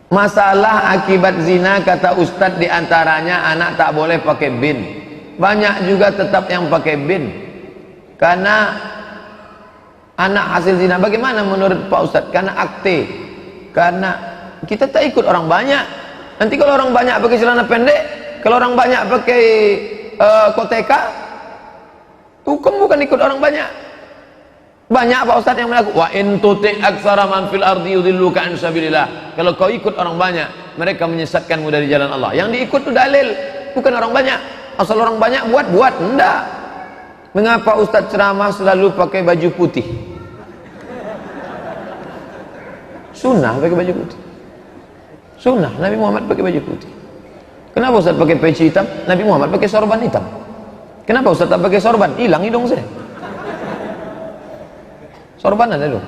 Masalah akibat zina, kata Ustadz, diantaranya anak tak boleh pakai bin. Banyak juga tetap yang pakai bin karena anak hasil zina. Bagaimana menurut Pak Ustadz? Karena akte, karena kita tak ikut orang banyak. Nanti kalau orang banyak pakai celana pendek, kalau orang banyak pakai koteka, hukum bukan ikut orang banyak. Banyak Pak Ustadz yang melakukan wa in tuti aktsara man fil ardi yudilluka an sabilillah. Kalau kau ikut orang banyak, mereka menyesatkanmu dari jalan Allah. Yang diikut itu dalil, bukan orang banyak. Asal orang banyak buat enggak. Mengapa Ustadz ceramah selalu pakai baju putih? Sunnah pakai baju putih. Sunnah Nabi Muhammad pakai baju putih. Kenapa Ustadz pakai peci hitam? Nabi Muhammad pakai sorban hitam. Kenapa Ustadz tak pakai sorban? Hilang hidung saya. Sorban ada dong.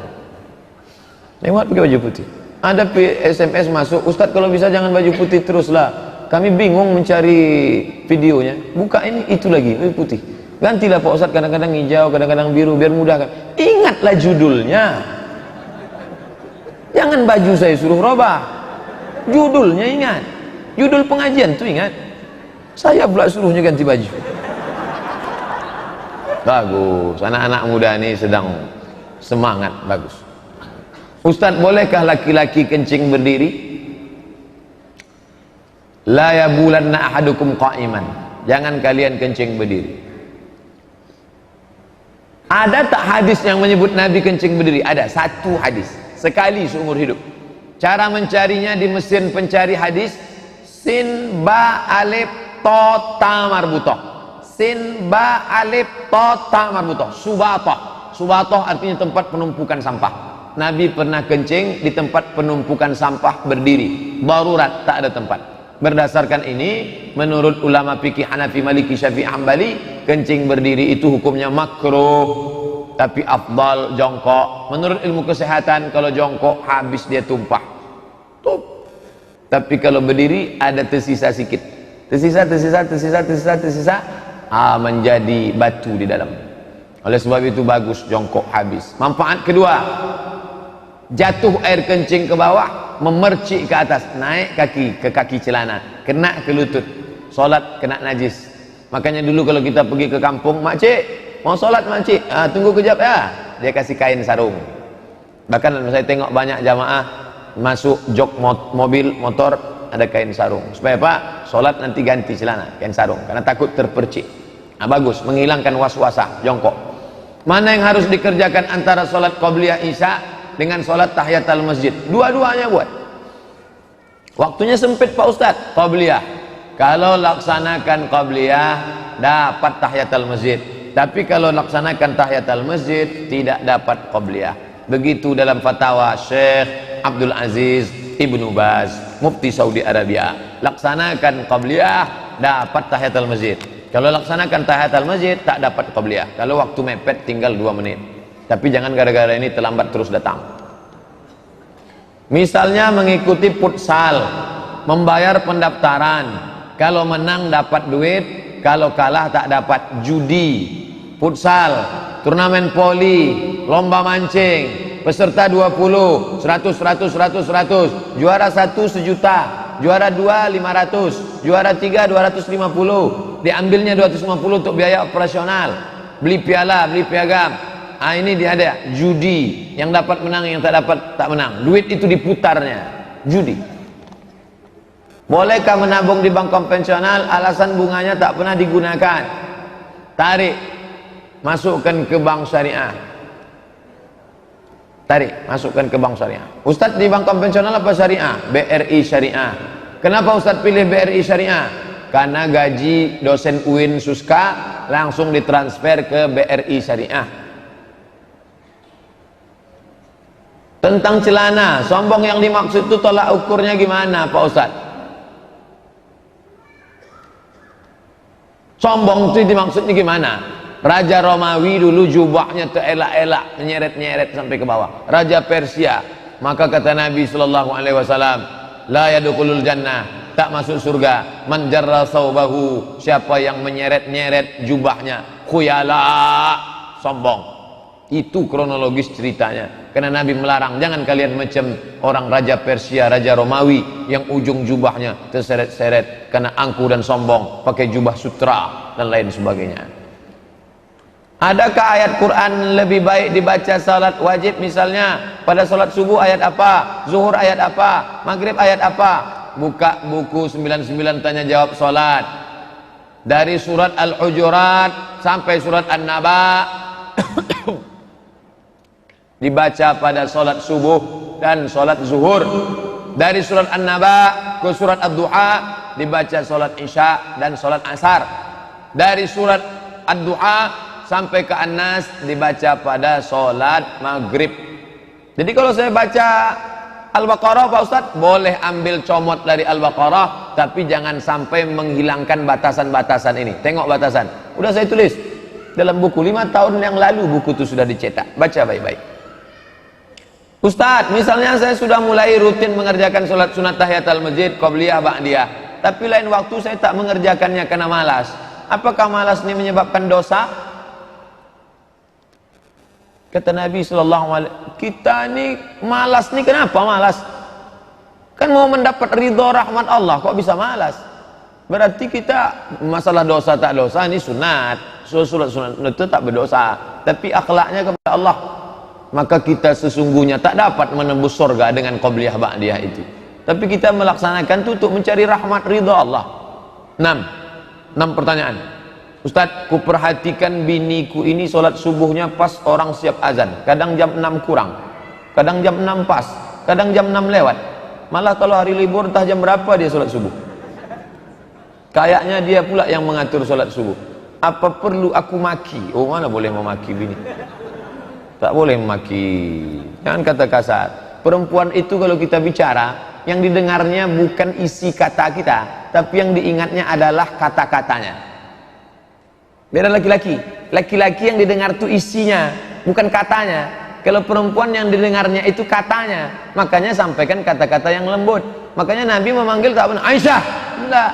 Lewat pakai baju putih. Ada SMS masuk, Ustadz kalau bisa jangan baju putih teruslah. Kami bingung mencari videonya. Buka ini, itu lagi, baju putih. Gantilah Pak Ustadz, kadang-kadang hijau, kadang-kadang biru, biar mudah kan. Ingatlah judulnya. Jangan baju saya suruh robah. Judulnya ingat. Judul pengajian tuh ingat. Saya pula suruhnya ganti baju. Bagus, anak-anak muda ini sedang semangat, bagus. Ustadz, bolehkah laki-laki kencing berdiri? La yabulanna ahadukum qa'iman. Jangan kalian kencing berdiri. Ada tak hadis yang menyebut Nabi kencing berdiri? Ada, satu hadis, sekali seumur hidup. Cara mencarinya di mesin pencari hadis, sin ba alif to ta marbutoh. Sin ba alif to ta marbutoh. Subatoh. Subatoh artinya tempat penumpukan sampah. Nabi pernah kencing di tempat penumpukan sampah berdiri. Darurat, tak ada tempat. Berdasarkan ini, menurut ulama fikih Hanafi, Maliki, Syafi'i, Hambali, kencing berdiri itu hukumnya makruh, tapi afdal jongkok. Menurut ilmu kesehatan, kalau jongkok habis dia tumpah. Tup. Tapi kalau berdiri ada tersisa sedikit. Tersisa menjadi batu di dalam. Oleh sebab itu bagus jongkok habis. Manfaat kedua, jatuh air kencing ke bawah, memercik ke atas, naik kaki ke kaki celana, kena ke lutut, solat kena najis. Makanya dulu kalau kita pergi ke kampung, makcik mau solat makcik, tunggu kejap ya, dia kasih kain sarung. Bahkan saya tengok banyak jamaah masuk jok mobil motor ada kain sarung, supaya apa? Solat nanti ganti celana, kain sarung, karena takut terpercik. Bagus, menghilangkan was-wasah jongkok. Mana yang harus dikerjakan antara solat qabliyah isya dengan solat tahiyatul masjid? Dua-duanya buat. Waktunya sempit Pak Ustadz, qabliyah. Kalau laksanakan qabliyah dapat tahiyatul masjid. Tapi kalau laksanakan tahiyatul masjid tidak dapat qabliyah. Begitu dalam fatwa Syekh Abdul Aziz Ibnu Baz, Mufti Saudi Arabia. Laksanakan qabliyah dapat tahiyatul masjid. Kalau laksanakan tahiyatul masjid tak dapat qabliyah. Kalau waktu mepet tinggal 2 menit. Tapi jangan gara-gara ini terlambat terus datang. Misalnya mengikuti futsal, membayar pendaftaran. Kalau menang dapat duit, kalau kalah tak dapat. Judi, futsal, turnamen voli, lomba mancing, peserta 20, 100, juara 1 sejuta, juara 2 500, juara 3 250. Diambilnya 250 untuk biaya operasional, beli piala, beli piagam. Ini dia ada judi, yang dapat menang, yang tak dapat tak menang. Duit itu diputarnya, judi. Bolehkah menabung di bank konvensional? Alasan bunganya tak pernah digunakan. Tarik, masukkan ke bank syariah. Tarik, masukkan ke bank syariah. Ustadz, di bank konvensional apa syariah? BRI syariah. Kenapa Ustadz pilih BRI syariah? Karena gaji dosen UIN Suska langsung ditransfer ke BRI syariah. Tentang celana, sombong yang dimaksud itu tolak ukurnya gimana Pak Ustadz? Sombong itu dimaksudnya gimana? Raja Romawi dulu jubahnya terelak-elak, menyeret-nyeret sampai ke bawah. Raja Persia, maka kata Nabi SAW, la yadkhulul jannah, tak masuk surga, man jarra saubahu, siapa yang menyeret-nyeret jubahnya, khuyala, sombong. Itu kronologis ceritanya. Karena Nabi melarang, jangan kalian macam orang raja Persia, raja Romawi yang ujung jubahnya terseret-seret karena angkuh dan sombong, pakai jubah sutra dan lain sebagainya. Adakah ayat Quran lebih baik dibaca salat wajib, misalnya pada salat subuh ayat apa, zuhur ayat apa, maghrib ayat apa? Buka buku 99 tanya jawab salat, dari surat Al-Hujurat sampai surat An-Naba dibaca pada solat subuh dan solat zuhur. Dari surat An-Naba ke surat Ad-Duha dibaca solat isya dan solat asar. Dari surat Ad-Duha sampai ke An-Nas dibaca pada solat maghrib. Jadi kalau saya baca Al-Baqarah Pak Ustadz, boleh ambil comot dari Al-Baqarah, tapi jangan sampai menghilangkan batasan-batasan ini. Tengok batasan, udah saya tulis dalam buku 5 tahun yang lalu, buku itu sudah dicetak, baca baik-baik. Ustadz, misalnya saya sudah mulai rutin mengerjakan sholat sunat tahiyatul masjid, qobliyah, ba'diyah, tapi lain waktu saya tak mengerjakannya karena malas. Apakah malas ini menyebabkan dosa? Kata Nabi SAW, kita ini malas nih, kenapa malas? Kan mau mendapat ridho rahmat Allah, kok bisa malas? Berarti kita masalah dosa tak dosa ini sunat, sunat itu tak berdosa, tapi akhlaknya kepada Allah, maka kita sesungguhnya tak dapat menembus surga dengan qobliyah ba'diyah itu. Tapi kita melaksanakan itu untuk mencari rahmat ridha Allah. 6 pertanyaan. Ustadz, ku perhatikan biniku ini sholat subuhnya pas orang siap azan, kadang jam 6 kurang, kadang jam 6 pas, kadang jam 6 lewat. Malah kalau hari libur entah jam berapa dia sholat subuh. Kayaknya dia pula yang mengatur sholat subuh. Apa perlu aku maki? Oh, mana boleh memaki bini, tak boleh memaki, jangan kata kasar. Perempuan itu kalau kita bicara, yang didengarnya bukan isi kata kita, tapi yang diingatnya adalah kata-katanya. Beda laki-laki. Laki-laki yang didengar itu isinya, bukan katanya. Kalau perempuan yang didengarnya itu katanya, makanya sampaikan kata-kata yang lembut. Makanya Nabi memanggil tak benar Aisyah, enggak.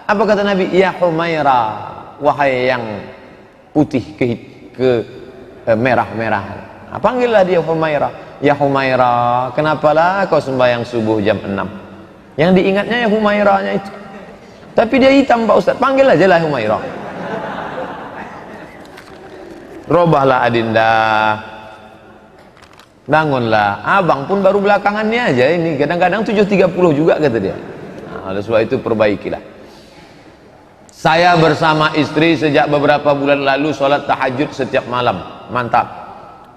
Apa kata Nabi? Ya Humaira, wahai yang putih ke merah-merahan. Panggillah dia Humaira. Ya Humaira, kenapalah kau sembahyang subuh jam 6? Yang diingatnya ya Humairanya itu. Tapi dia hitam Pak Ustaz, panggil aja lah Humaira. Robahlah adinda, bangunlah. Abang pun baru belakangannya aja ini, kadang-kadang 7.30 juga kata dia. Nah, oleh sebab itu perbaikilah. Saya bersama istri sejak beberapa bulan lalu sholat tahajud setiap malam. Mantap.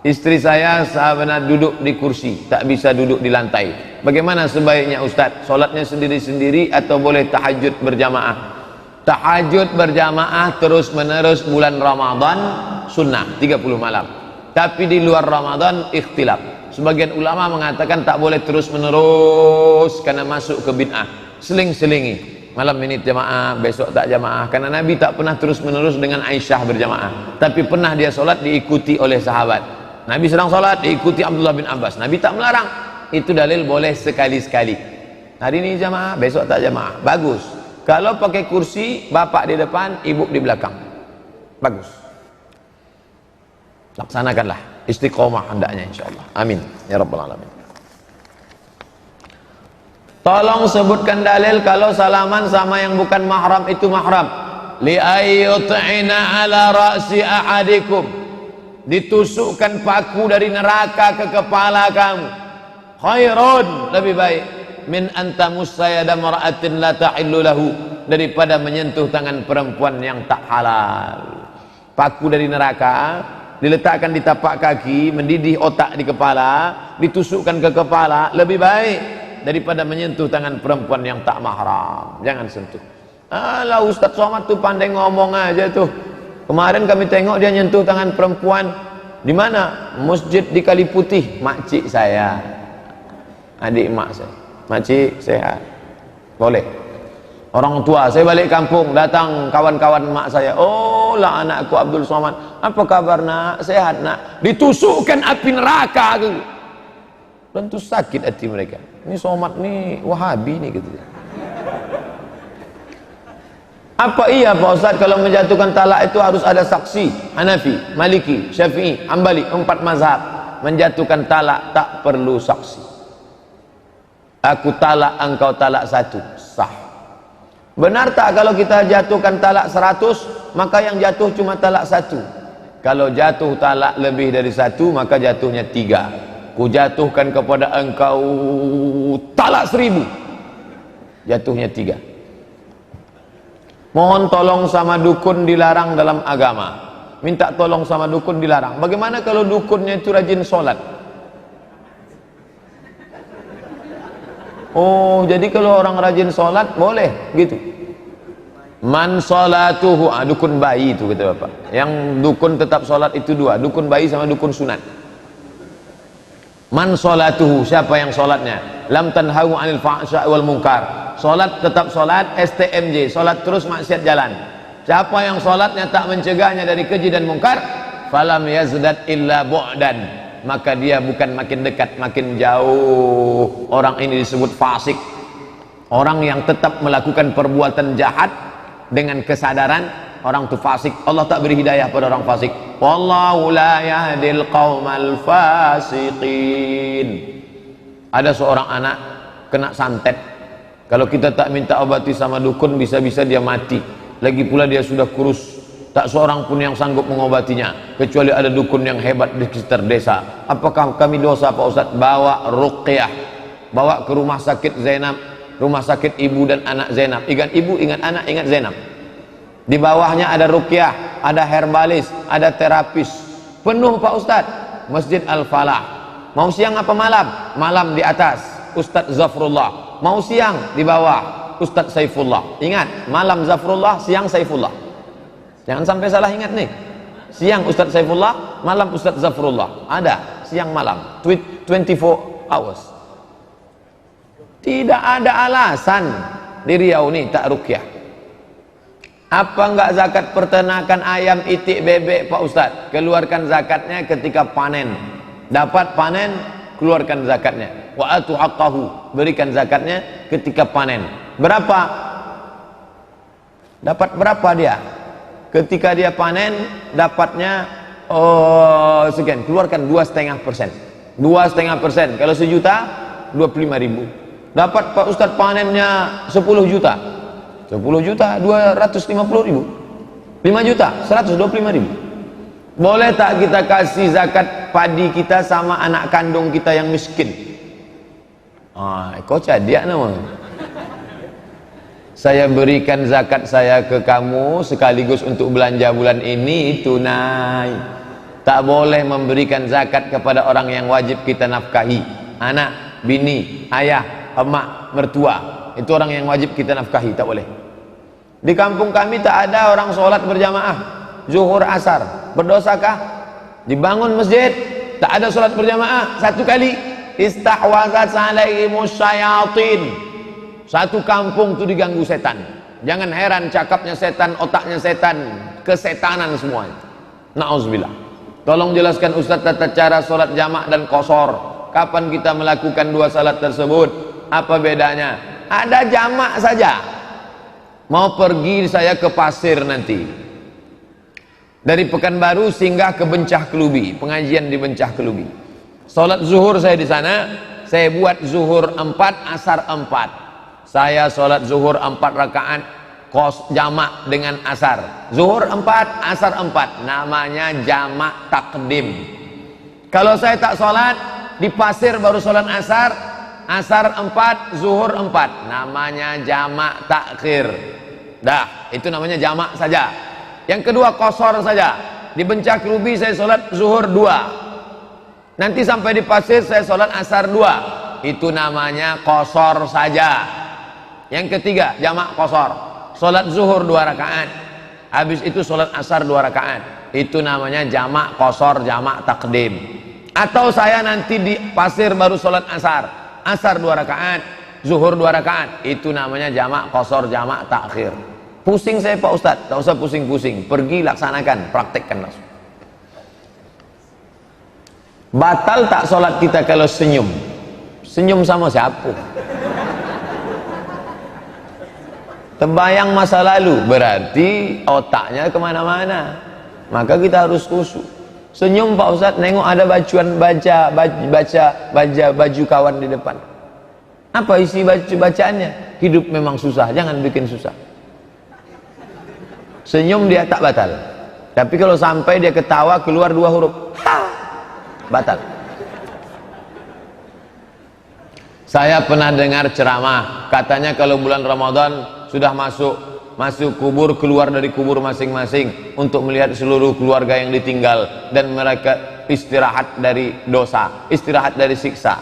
Istri saya sahabat duduk di kursi, tak bisa duduk di lantai. Bagaimana sebaiknya Ustadz? Sholatnya sendiri-sendiri atau boleh tahajud berjamaah? Tahajud berjamaah terus menerus bulan Ramadan sunnah 30 malam. Tapi di luar Ramadan ikhtilaf. Sebagian ulama mengatakan tak boleh terus menerus karena masuk ke bid'ah. Seling-selingi. Malam ini jamaah, besok tak jamaah. Karena Nabi tak pernah terus menerus dengan Aisyah berjamaah. Tapi pernah dia sholat diikuti oleh sahabat. Nabi sedang sholat diikuti Abdullah bin Abbas. Nabi tak melarang. Itu dalil boleh sekali-sekali. Hari ini jamaah, besok tak jamaah. Bagus. Kalau pakai kursi, bapak di depan, ibu di belakang. Bagus. Laksanakanlah. Istiqomah hendaknya insyaAllah. Amin. Ya Rabbal Alamin. Tolong sebutkan dalil kalau salaman sama yang bukan mahram itu mahram. Li'ayyut'ina ala ra'si ahadikum. Ditusukkan paku dari neraka ke kepala kamu. Khairun, lebih baik. Min antamussayada mar'atin la ta'illu lahu, daripada menyentuh tangan perempuan yang tak halal. Paku dari neraka diletakkan di tapak kaki, mendidih otak di kepala, ditusukkan ke kepala, lebih baik daripada menyentuh tangan perempuan yang tak mahram. Jangan sentuh. Alah, Ustaz Somad tuh pandai ngomong aja tuh. Kemarin kami tengok dia nyentuh tangan perempuan di mana? Masjid di Kali Putih. Makcik saya, adik emak saya. Makcik sehat, boleh. Orang tua saya balik kampung, datang kawan-kawan mak saya, oh lah anakku Abdul Somad, apa kabar nak? Sehat nak? Ditusukkan api neraka tu. Tentu sakit hati mereka. Ini Somad ni Wahabi ni gitu. Apa iya Pak Ustaz kalau menjatuhkan talak itu harus ada saksi? Hanafi, Maliki, Syafi'i, Hambali, 4 mazhab. Menjatuhkan talak tak perlu saksi. Aku talak, engkau talak 1, sah. Benar tak kalau kita jatuhkan talak 100, maka yang jatuh cuma talak 1? Kalau jatuh talak lebih dari 1, maka jatuhnya 3. Ku jatuhkan kepada engkau talak 1000, jatuhnya 3. Mohon tolong sama dukun dilarang dalam agama. Minta tolong sama dukun dilarang. Bagaimana kalau dukunnya itu rajin sholat? Oh, jadi kalau orang rajin sholat boleh gitu. Man sholatuhu, dukun bayi itu kata Bapak. Yang dukun tetap sholat itu 2, dukun bayi sama dukun sunat. Man sholatuhu, siapa yang sholatnya? Lam tanhahu anil fahsya wal munkar. Sholat tetap sholat, STMJ, sholat terus maksiat jalan. Siapa yang sholatnya tak mencegahnya dari keji dan mungkar, falam yazdat illa bu'dan, maka dia bukan makin dekat, makin jauh. Orang ini disebut fasik. Orang yang tetap melakukan perbuatan jahat dengan kesadaran, orang itu fasik. Allah tak beri hidayah pada orang fasik. Wallahu la yahdil qaumal fasiqin. Ada seorang anak kena santet. Kalau kita tak minta obati sama dukun, bisa-bisa dia mati. Lagi pula dia sudah kurus, tak seorang pun yang sanggup mengobatinya, kecuali ada dukun yang hebat di sekitar desa. Apakah kami dosa Pak Ustaz? Bawa ruqyah, bawa ke rumah sakit Zainab, rumah sakit ibu dan anak Zainab. Ingat ibu, ingat anak, ingat Zainab. Di bawahnya ada ruqyah, ada herbalis, ada terapis, penuh Pak Ustaz. Masjid Al-Falah. Mau siang apa malam? Malam di atas Ustadz Zafrullah. Mau siang di bawah Ustadz Saifullah. Ingat, malam Zafrullah, siang Saifullah. Jangan sampai salah ingat nih. Siang Ustadz Saifullah, malam Ustadz Zafrullah. Ada siang malam, 24 hours. Tidak ada alasan di Riau nih tak ruqyah. Apa enggak zakat peternakan ayam, itik, bebek Pak Ustadz? Keluarkan zakatnya ketika panen. Dapat panen, keluarkan zakatnya. Wa atu haqqahu, berikan zakatnya ketika panen. Berapa? Dapat berapa dia? Ketika dia panen dapatnya sekian, keluarkan 2,5%. 2,5%. Kalau 1 juta 25.000. Dapat Pak Ustadz panennya 10 juta. 10 juta 250.000. 5 juta 125.000. Boleh tak kita kasih zakat padi kita sama anak kandung kita yang miskin? Kau cadia nama. Saya berikan zakat saya ke kamu sekaligus untuk belanja bulan ini tunai. Tak boleh memberikan zakat kepada orang yang wajib kita nafkahi. Anak, bini, ayah, emak, mertua. Itu orang yang wajib kita nafkahi, tak boleh. Di kampung kami tak ada orang sholat berjamaah zuhur asar. Berdosakah? Dibangun masjid, tak ada sholat berjamaah 1 kali. Istahwazat alaihimus syayatin. Satu kampung itu diganggu setan. Jangan heran cakapnya setan, otaknya setan, kesetanan semuanya. Na'udzubillah. Tolong jelaskan Ustaz tata cara sholat jamak dan qashar. Kapan kita melakukan 2 salat tersebut? Apa bedanya? Ada jamak saja. Mau pergi saya ke pasir nanti. Dari Pekanbaru singgah ke Bencah Kelubi, pengajian di Bencah Kelubi. Salat zuhur saya di sana, saya buat zuhur 4, asar 4. Saya salat zuhur 4 rakaat, jamak dengan asar. Zuhur 4, asar 4, namanya jamak takdim. Kalau saya tak salat di pasir baru salat asar, asar 4, zuhur 4, namanya jamak takhir. Dah, itu namanya jamak saja. Yang kedua qashar saja. Di Bencah Kelubi saya sholat zuhur 2. Nanti sampai di pasir saya sholat asar 2. Itu namanya qashar saja. Yang ketiga jamak qashar. Sholat zuhur 2 rakaat. Habis itu sholat asar 2 rakaat. Itu namanya jamak qashar, jamak takdim. Atau saya nanti di pasir baru sholat asar. Asar 2 rakaat, zuhur 2 rakaat. Itu namanya jamak qashar, jamak takhir. Pusing saya Pak Ustadz, tak usah pusing-pusing, pergi laksanakan, praktekkan langsung. Batal tak sholat kita kalau senyum? Senyum sama siapa? Terbayang masa lalu, berarti otaknya kemana-mana. Maka kita harus khusyuk. Senyum Pak Ustadz, nengok ada baju kawan di depan. Apa isi bacaannya? Hidup memang susah, jangan bikin susah. Senyum dia tak batal. Tapi kalau sampai dia ketawa keluar 2 huruf, ha, batal. Saya pernah dengar ceramah, katanya kalau bulan Ramadan sudah masuk kubur, keluar dari kubur masing-masing untuk melihat seluruh keluarga yang ditinggal dan mereka istirahat dari dosa, istirahat dari siksa.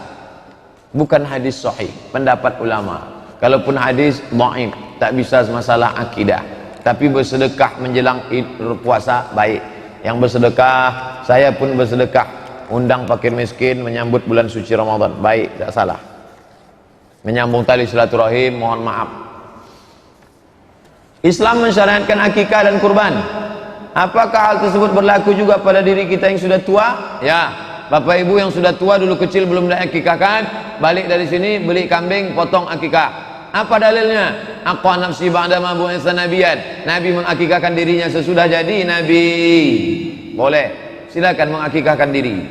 Bukan hadis sahih, pendapat ulama. Kalaupun hadis dhaif, tak bisa masalah akidah. Tapi bersedekah menjelang puasa baik. Yang bersedekah, saya pun bersedekah, undang fakir miskin menyambut bulan suci Ramadan, baik, tak salah. Menyambung tali silaturahim, mohon maaf. Islam mensyariatkan akikah dan kurban. Apakah hal tersebut berlaku juga pada diri kita yang sudah tua? Ya, Bapak Ibu yang sudah tua dulu kecil belum diakikahkan, balik dari sini beli kambing, potong akikah. Apa dalilnya? Aqwa nafsi ba'da ma bu'itsa nabiyan. Nabi mengakikahkan dirinya sesudah jadi nabi. Boleh, silakan mengakikahkan diri.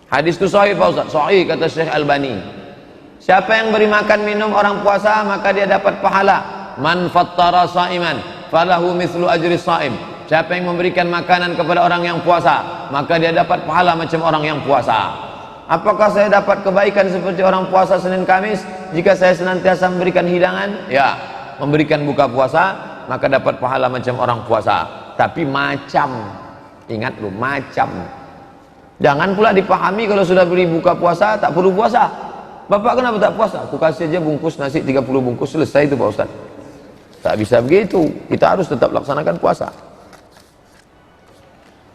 Hadis itu sahih Pak Ustaz, sahih kata Syekh Albani. Siapa yang beri makan minum orang puasa maka dia dapat pahala. Man fattara sa'iman falahu mithlu ajri sha'im. Siapa yang memberikan makanan kepada orang yang puasa maka dia dapat pahala macam orang yang puasa. Apakah saya dapat kebaikan seperti orang puasa Senin Kamis jika saya senantiasa memberikan hidangan? Ya, memberikan buka puasa maka dapat pahala macam orang puasa. Tapi macam, ingat lu, macam. Jangan pula dipahami kalau sudah beri buka puasa tak perlu puasa. Bapak kenapa tak puasa? Aku kasih aja bungkus nasi 30 bungkus, selesai itu Pak Ustaz. Tak bisa begitu, kita harus tetap laksanakan puasa.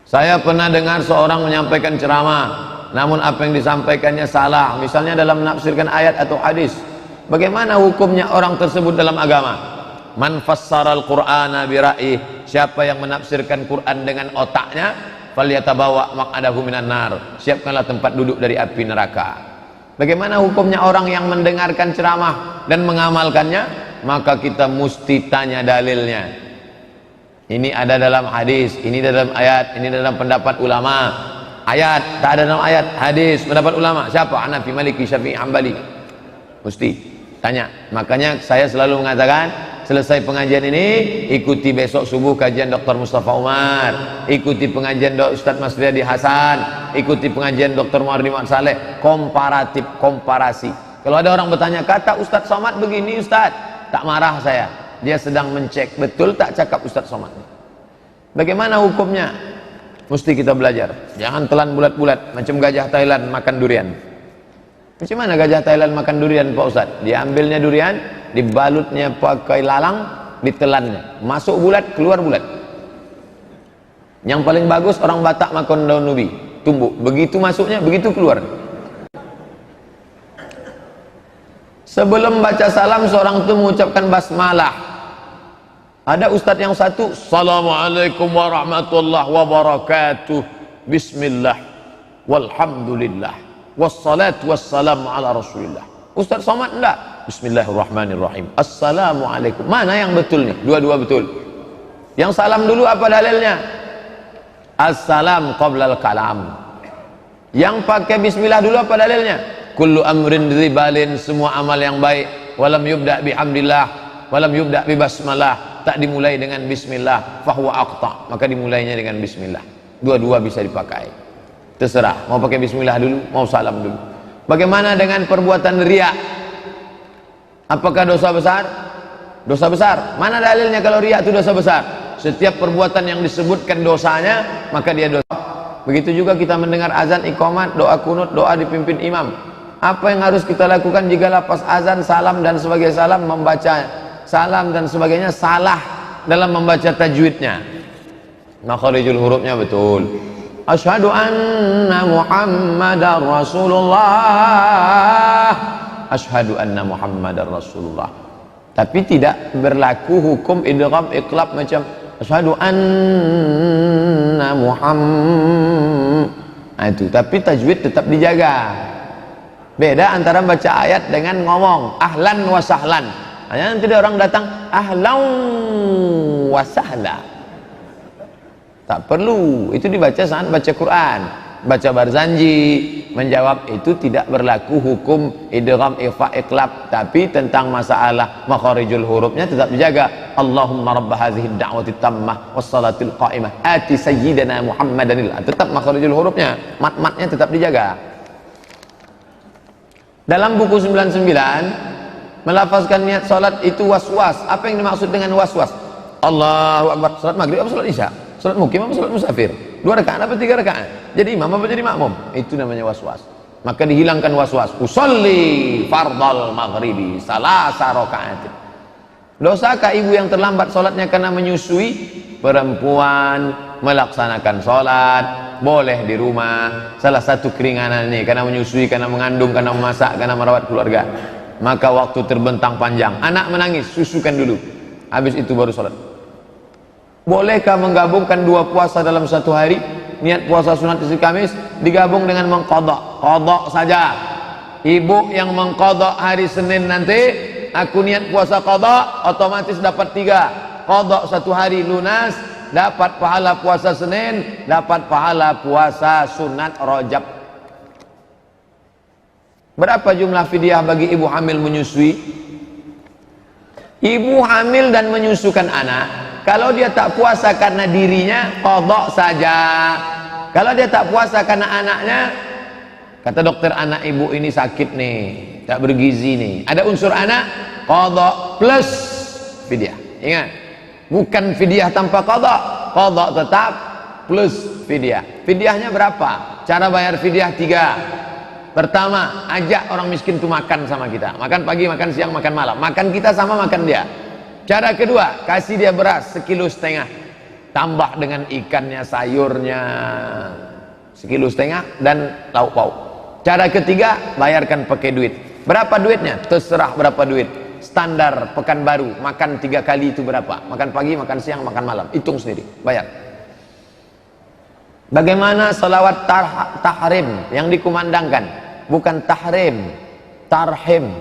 Saya pernah dengar seorang menyampaikan ceramah, namun apa yang disampaikannya salah, misalnya dalam menafsirkan ayat atau hadis. Bagaimana hukumnya orang tersebut dalam agama? Man fassaral Qur'ana bira'ih, siapa yang menafsirkan Quran dengan otaknya, falyatabawa maq'adahu minan nar, siapkanlah tempat duduk dari api neraka. Bagaimana hukumnya orang yang mendengarkan ceramah dan mengamalkannya? Maka kita mesti tanya dalilnya. Ini ada dalam hadis, ini dalam ayat, ini dalam pendapat ulama. Ayat, tak ada dalam ayat, hadis, pendapat ulama. Siapa? Hanafi, Maliki, Syafi'i, Hambali. Mesti tanya. Makanya saya selalu mengatakan, selesai pengajian ini, ikuti besok subuh kajian Dr. Mustafa Umar, ikuti pengajian Ustaz Mas Riyadi Hasan, ikuti pengajian Dr. Muharrim Saleh, komparatif, komparasi. Kalau ada orang bertanya, kata Ustaz Somad begini Ustaz, tak marah saya. Dia sedang mencek, betul tak cakap Ustaz Somad. Bagaimana hukumnya? Mesti kita belajar. Jangan telan bulat-bulat, macam gajah Thailand makan durian. Macam mana gajah Thailand makan durian Pak Ustaz? Diambilnya durian, dibalutnya pakai lalang, ditelannya. Masuk bulat, keluar bulat. Yang paling bagus orang Batak makan daun ubi, tumbuk. Begitu masuknya, begitu keluar. Sebelum baca salam, seorang itu mengucapkan basmalah. Ada ustadz yang satu, Assalamualaikum warahmatullahi wabarakatuh, Bismillah, walhamdulillah, wassalatu wassalamu ala rasulillah. Ustadz Somad enggak, Bismillahirrahmanirrahim, Assalamualaikum. Mana yang betul nih? Dua-dua betul. Yang salam dulu apa dalilnya? Assalam qablal kalam. Yang pakai bismillah dulu apa dalilnya? Kullu amrin ribalin, semua amal yang baik, walam yubda bihamdillah, walam yubda bi basmalah, tak dimulai dengan bismillah, fahuwa aqta, maka dimulainya dengan bismillah. Dua-dua bisa dipakai. Terserah, mau pakai bismillah dulu, mau salam dulu. Bagaimana dengan perbuatan riya? Apakah dosa besar? Dosa besar. Mana dalilnya kalau riya itu dosa besar? Setiap perbuatan yang disebutkan dosanya, maka dia dosa. Begitu juga kita mendengar azan, iqamat, doa kunut, doa dipimpin imam. Apa yang harus kita lakukan jika lepas azan, salam dan sebagainya, salam, membaca salam dan sebagainya salah dalam membaca tajwidnya, makharijul hurufnya betul. Asyhadu anna Muhammadar Rasulullah, asyhadu anna Muhammadar Rasulullah. Tapi tidak berlaku hukum idgham iqlab macam asyhadu anna Muhammad. Nah, itu, tapi tajwid tetap dijaga. Beda antara baca ayat dengan ngomong ahlan wa sahlan. Hanya nanti ada orang datang ahlan wa sahla. Tak perlu, itu dibaca saat baca Quran. Baca Barzanji menjawab itu tidak berlaku hukum idgham, ikhfa, iqlab, tapi tentang masalah makharijul hurufnya tetap dijaga. Allahumma rabb hadhihi ad-da'wati tammah was salatil qa'imah ati sayyidina Muhammadanil, tetap makharijul hurufnya, mat-matnya tetap dijaga. Dalam buku 99 melafazkan niat salat itu was-was. Apa yang dimaksud dengan was-was? Allahu akbar, salat maghrib apa salat isya? Salat mukim apa salat musafir? 2 rakaat apa 3 rakaat? Jadi imam apa jadi makmum? Itu namanya was-was. Maka dihilangkan was-was. Usolli fardal maghribi salasa rakaat. Dosakah ibu yang terlambat salatnya karena menyusui? Perempuan melaksanakan salat boleh di rumah. Salah satu keringanan ini karena menyusui, karena mengandung, karena memasak, karena merawat keluarga. Maka waktu terbentang panjang, anak menangis, susukan dulu. Habis itu baru salat. Bolehkah menggabungkan 2 puasa dalam satu hari? Niat puasa sunat istri Kamis digabung dengan mengqadha. Qadha saja. Ibu yang mengqadha hari Senin nanti, aku niat puasa qadha, otomatis dapat 3. Qadha satu hari lunas, dapat pahala puasa Senin, dapat pahala puasa sunat Rajab. Berapa jumlah fidyah bagi ibu hamil menyusui? Ibu hamil dan menyusukan anak, kalau dia tak puasa karena dirinya, qadha saja. Kalau dia tak puasa karena anaknya, kata dokter anak ibu ini sakit nih, tak bergizi nih, ada unsur anak, qadha plus fidyah. Ingat, bukan fidyah tanpa qadha, qadha tetap plus fidyah. Fidyahnya berapa? Cara bayar fidyah 3. Pertama, ajak orang miskin itu makan sama kita. Makan pagi, makan siang, makan malam. Makan kita sama makan dia. Cara kedua, kasih dia beras 1,5 kilo. Tambah dengan ikannya, sayurnya 1,5 kilo dan lauk pauk. Cara ketiga, bayarkan pakai duit. Berapa duitnya? Terserah berapa duit. Standar Pekanbaru, makan 3 kali itu berapa? Makan pagi, makan siang, makan malam. Hitung sendiri, bayar. Bagaimana salawat tahrim yang dikumandangkan? Bukan tahrim, tarhim.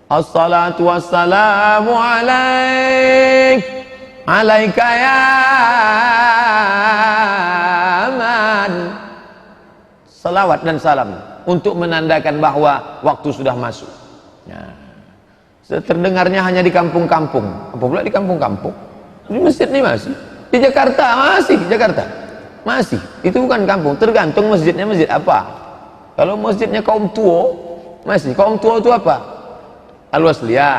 Assalatu wassalamu alaik, alaika ya man. Salawat dan salam untuk menandakan bahwa waktu sudah masuk. Nah, terdengarnya hanya di kampung-kampung. Apa pula di kampung-kampung? Di masjid ini masih. Di Jakarta masih, Jakarta. Masih, itu bukan kampung, tergantung masjidnya masjid apa. Kalau masjidnya kaum tua, masih. Kaum tua itu apa? Al-Wasliyah,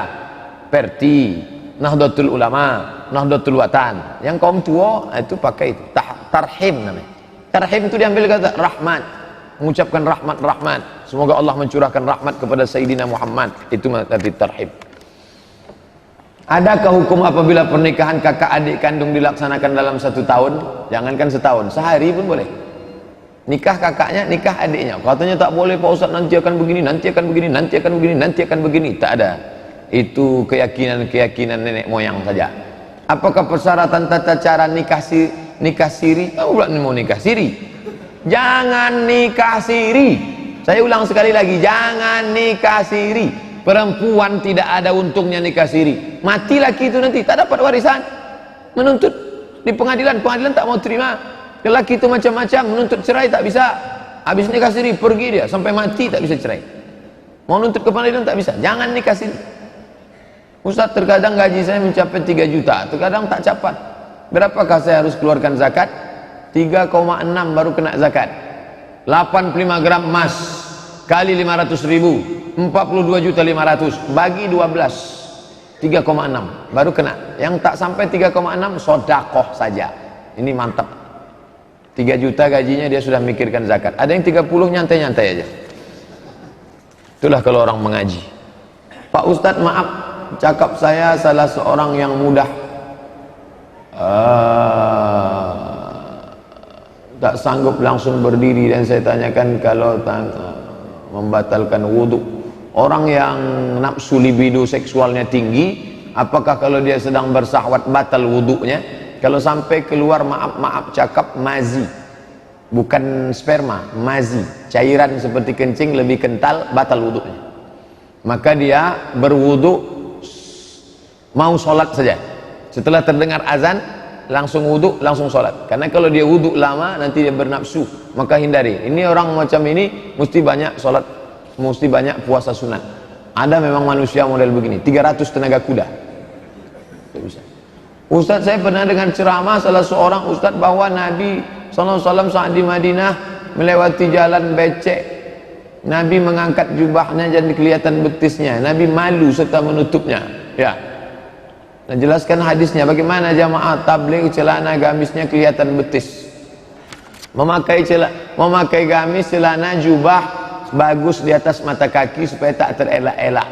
Perti, Nahdlatul Ulama, Nahdlatul Watan. Yang kaum tua itu pakai itu, tarhim namanya. Tarhim itu diambil kata rahmat, mengucapkan rahmat. Semoga Allah mencurahkan rahmat kepada Sayyidina Muhammad. Itu arti tarhim. Adakah hukum apabila pernikahan kakak adik kandung dilaksanakan dalam 1 tahun? Jangankan setahun, sehari pun boleh. Nikah kakaknya, nikah adiknya. Katanya tak boleh Pak Ustaz, nanti akan begini, nanti akan begini, nanti akan begini, nanti akan begini. Tak ada. Itu keyakinan nenek moyang saja. Apakah persyaratan tata cara nikah siri? Kamu pula mau nikah siri? Jangan nikah siri. Saya ulang sekali lagi, jangan nikah siri. Perempuan tidak ada untungnya nikah siri. Mati laki itu nanti tak dapat warisan. Menuntut di pengadilan tak mau terima. Lelaki itu macam-macam, menuntut cerai tak bisa. Habis nikah siri pergi dia sampai mati tak bisa cerai. Mau nuntut ke pengadilan tak bisa. Jangan nikah siri. Ustaz, terkadang gaji saya mencapai 3 juta, terkadang tak capai. Berapakah saya harus keluarkan zakat? 3,6 baru kena zakat. 85 gram emas kali 500.000, 42.500.000 bagi 12, 3,6 baru kena. Yang tak sampai 3,6 sodakoh saja. Ini mantap. 3 juta gajinya dia sudah mikirkan zakat. Ada yang 30 nyantai-nyantai aja. Itulah kalau orang mengaji. Pak Ustadz, maaf, cakap saya salah seorang yang mudah tak sanggup langsung berdiri, dan saya tanyakan kalau membatalkan wudhu. Orang yang nafsu libido seksualnya tinggi, apakah kalau dia sedang bersahwat batal wudhunya? Kalau sampai keluar maaf cakap mazi, bukan sperma, mazi, cairan seperti kencing lebih kental, batal wudhunya. Maka dia berwudhu mau sholat saja, setelah terdengar azan langsung wudhu, langsung sholat. Karena kalau dia wudhu lama nanti dia bernafsu, maka hindari. Ini orang macam ini mesti banyak sholat, mesti banyak puasa sunat. Ada memang manusia model begini, 300 tenaga kuda. Bisa. Ustaz, saya pernah dengan ceramah salah seorang ustaz bahwa Nabi SAW saat di Madinah melewati jalan becek, Nabi mengangkat jubahnya jadi kelihatan betisnya, Nabi malu serta menutupnya. Ya, nah, jelaskan hadisnya, bagaimana jamaah tabligh celana gamisnya kelihatan betis, memakai gamis celana jubah bagus di atas mata kaki supaya tak terelak-elak,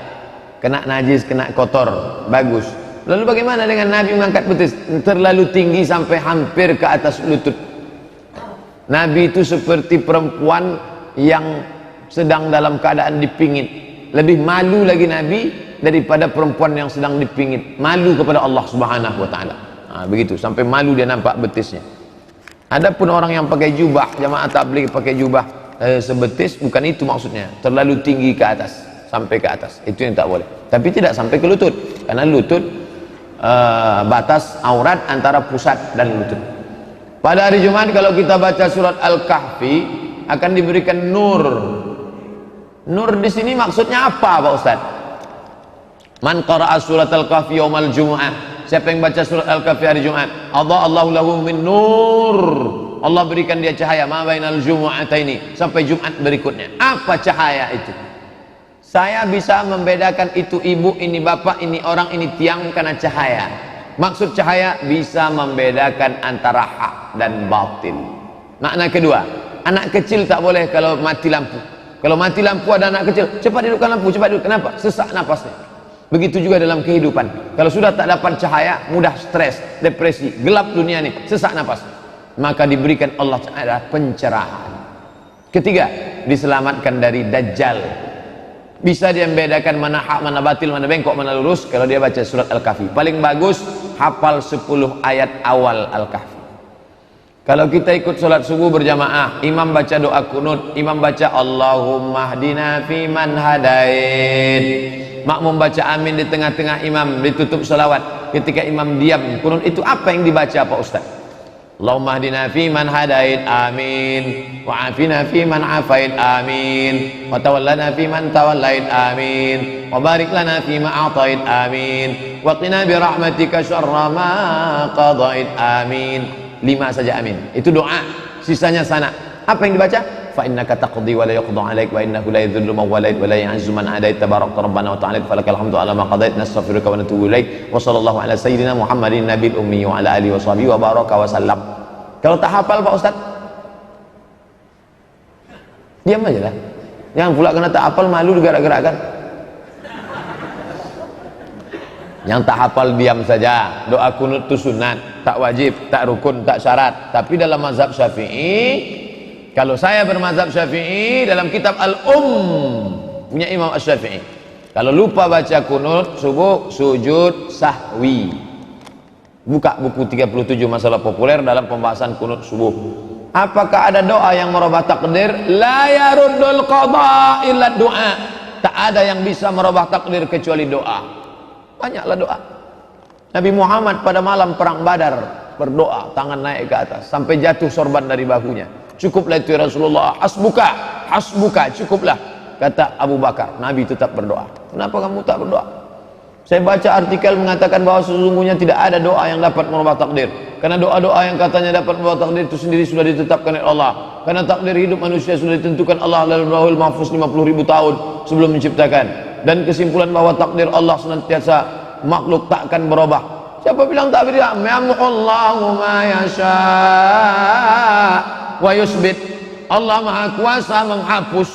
kena najis, kena kotor, bagus. Lalu bagaimana dengan Nabi mengangkat betis? Terlalu tinggi sampai hampir ke atas lutut. Nabi itu seperti perempuan yang sedang dalam keadaan dipingit. Lebih malu lagi Nabi daripada perempuan yang sedang dipingit. Malu kepada Allah Subhanahu wa taala. Nah, begitu, sampai malu dia nampak betisnya. Adapun orang yang pakai jubah, jamaah tabligh pakai jubah sebetis, bukan itu maksudnya. Terlalu tinggi ke atas, sampai ke atas. Itu yang tak boleh. Tapi tidak sampai ke lutut. Karena lutut batas aurat antara pusat dan lutut. Pada hari Jumat kalau kita baca surat Al-Kahfi akan diberikan nur. Nur di sini maksudnya apa, Pak Ustaz? Man qara'a surat Al-Kahfi yaumal Jumu'ah. Siapa yang baca surat Al-Kahfi hari Jumat, Allahu lahu min nur. Allah berikan dia cahaya ma bainal jumu'ataini, sampai Jumat berikutnya. Apa cahaya itu? Saya bisa membedakan itu ibu, ini bapak, ini orang, ini tiang karena cahaya. Maksud cahaya bisa membedakan antara hak dan batil. Makna kedua, anak kecil tak boleh kalau mati lampu. Kalau mati lampu ada anak kecil, cepat hidupkan lampu, cepat hidupkan. Kenapa? Sesak napasnya. Begitu juga dalam kehidupan. Kalau sudah tak dapat cahaya, mudah stres, depresi, gelap dunia ini, sesak napas. Maka diberikan Allah Ta'ala pencerahan. Ketiga, diselamatkan dari Dajjal. Bisa dia membedakan mana hak, mana batil, mana bengkok, mana lurus kalau dia baca surat Al-Kahfi. Paling bagus hafal 10 ayat awal Al-Kahfi. Kalau kita ikut sholat subuh berjamaah, imam baca doa kunut, imam baca Allahumma hdina fi man hadain, makmum baca amin di tengah-tengah imam, ditutup sholawat. Ketika imam diam kunut, itu apa yang dibaca Pak Ustaz? Allahumma hdina fi man hadait, amin, wa afina fi man afait, amin, wa tawallana fi man tawallait, amin, wa barik lana fi ma a'tait, amin, wa qina bi rahmatika syarra ma qadait, amin. 5 saja amin. Itu doa, sisanya sana. Apa yang dibaca? Fa innaka taqdi wa la yuqda 'alaik wa innahu la yadhillu man walait wa la yu'izzu man adait, tabarakta rabbana wa ta'ala falakal hamdu ala ma qadait, nastaghfiruka wa natubu ilaik. Wa sallallahu ala sayyidina Muhammadin nabiyil ummi wa ala alihi wa sahbihi wa baraka wa sallam. Kalau tak hafal Pak Ustaz, diam aja lah. Jangan pula kena tak hafal malu digerak-gerakkan. Yang tak hafal diam saja. Doa kunut itu sunat, tak wajib, tak rukun, tak syarat. Tapi dalam mazhab Syafi'i, kalau saya bermazhab Syafi'i, dalam kitab punya Imam Asy-Syafi'i, kalau lupa baca kunut subuh, sujud sahwi. Buka buku 37 masalah populer dalam pembahasan kunut subuh. Apakah ada doa yang merubah takdir? La yaruddul qada illa doa. Tak ada yang bisa merubah takdir kecuali doa. Banyaklah doa. Nabi Muhammad pada malam perang Badar berdoa, tangan naik ke atas sampai jatuh sorban dari bahunya. Cukuplah itu ya Rasulullah, hasbuka, hasbuka, cukuplah, kata Abu Bakar. Nabi tetap berdoa. Kenapa kamu tak berdoa? Saya baca artikel mengatakan bahwa sesungguhnya tidak ada doa yang dapat merubah takdir. Karena doa-doa yang katanya dapat merubah takdir itu sendiri sudah ditetapkan oleh Allah. Karena takdir hidup manusia sudah ditentukan Allah dalam Lauhul Mahfuz 50.000 tahun sebelum menciptakan. Dan kesimpulan bahwa takdir Allah senantiasa makhluk takkan berubah. Siapa bilang tak berubah? Yamhullahu ma yasha wa yusbit. Allah Maha Kuasa menghapus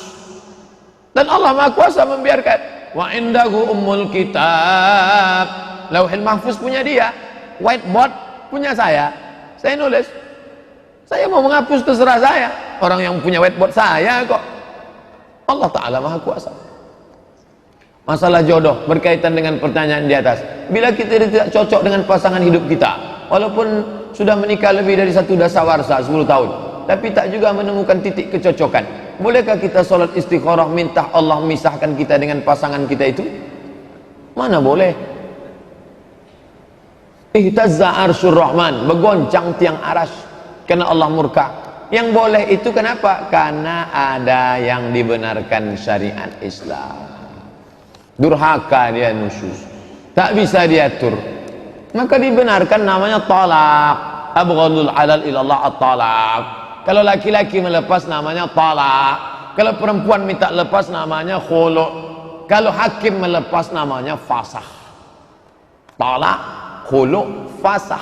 dan Allah Maha Kuasa membiarkan. Wa indahu ummul kitab. Lauhul Mahfuz punya dia, whiteboard punya saya nulis. Saya mau menghapus terserah saya. Orang yang punya whiteboard saya kok. Allah Ta'ala Maha Kuasa. Masalah jodoh berkaitan dengan pertanyaan di atas. Bila kita tidak cocok dengan pasangan hidup kita, walaupun sudah menikah lebih dari 1 dasawarsa 10 tahun, tapi tak juga menemukan titik kecocokan, bolehkah kita sholat istikharah minta Allah memisahkan kita dengan pasangan kita itu? Mana boleh. Ihtazza arsyur rahman, bergoncang tiang aras karena Allah murka. Yang boleh itu kenapa? Karena ada yang dibenarkan syariat Islam. Durhaka dia nusyuz, tak bisa diatur, maka dibenarkan, namanya talak. Abghadul halal ilallah at-talak. Kalau laki-laki melepas namanya talak, kalau perempuan minta lepas namanya khulu', kalau hakim melepas namanya fasah. Talak, khulu', fasah.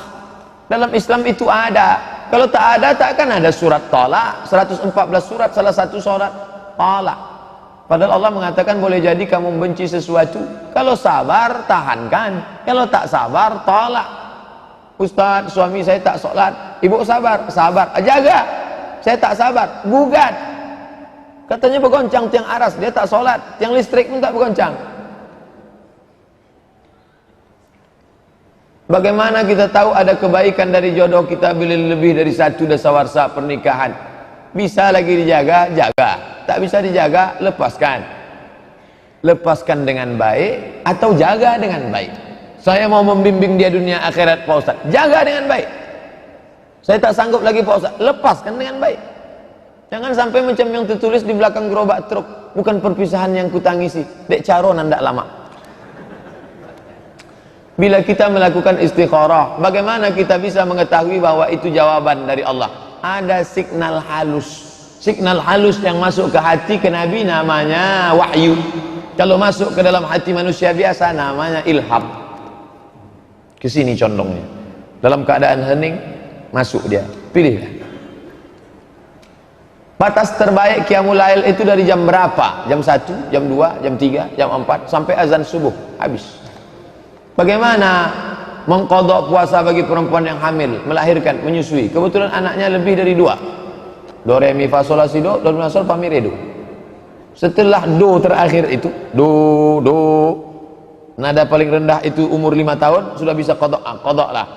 Dalam Islam itu ada. Kalau tak ada, tak akan ada surat talak. 114 surat, salah satu surat talak. Padahal Allah mengatakan boleh jadi kamu benci sesuatu, kalau sabar tahankan, kalau tak sabar tolak. Ustaz, suami saya tak sholat. Ibu sabar, sabar, jaga. Saya tak sabar, gugat. Katanya bergoncang tiang aras, dia tak sholat, tiang listrik pun tak bergoncang. Bagaimana kita tahu ada kebaikan dari jodoh kita bila lebih dari satu dasawarsa pernikahan? Bisa lagi dijaga, jaga. Tak bisa dijaga, lepaskan. Lepaskan dengan baik atau jaga dengan baik. Saya mau membimbing dia dunia akhirat Pak Ustaz, jaga dengan baik. Saya tak sanggup lagi Pak Ustaz, lepaskan dengan baik. Jangan sampai macam yang tertulis di belakang gerobak truk, bukan perpisahan yang kutangisi, dek caronan ndak lama. Bila kita melakukan istikharah, bagaimana kita bisa mengetahui bahwa itu jawaban dari Allah? Ada signal halus. Signal halus yang masuk ke hati, ke Nabi, namanya wahyu. Kalau masuk ke dalam hati manusia biasa, namanya ilham. Kesini condongnya. Dalam keadaan hening, masuk dia. Pilihlah. Batas terbaik qiyamul lail itu dari jam berapa? Jam 1, jam 2, jam 3, jam 4, sampai azan subuh. Habis. Bagaimana mengqadha puasa bagi perempuan yang hamil, melahirkan, menyusui? Kebetulan anaknya lebih dari 2. Do, re, mi, fa, sol, la, si, do, do, mi, sol, fa, mi, re, do. Setelah do terakhir itu, do, nada paling rendah itu umur 5 tahun, sudah bisa qadha. Qadha lah.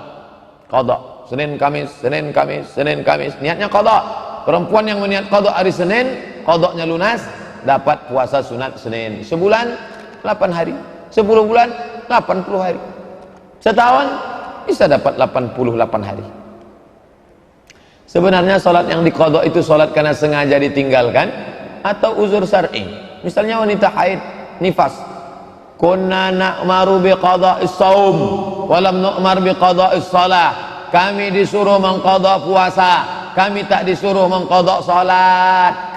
Qadha. Senin, Kamis, Senin, Kamis, Senin, Kamis. Niatnya qadha. Perempuan yang meniat qadha hari Senin, qadhanya lunas, dapat puasa sunat Senin. Sebulan 8 hari. 10 bulan 80 hari. Setahun bisa dapat 88 hari. Sebenarnya salat yang diqadha itu salat karena sengaja ditinggalkan atau uzur syar'i. Misalnya wanita haid, nifas. Kunna na'maru biqadha'is shaum wa lam nu'mar biqadha'is shalah. Kami disuruh mengqadha puasa, kami tak disuruh mengqadha salat.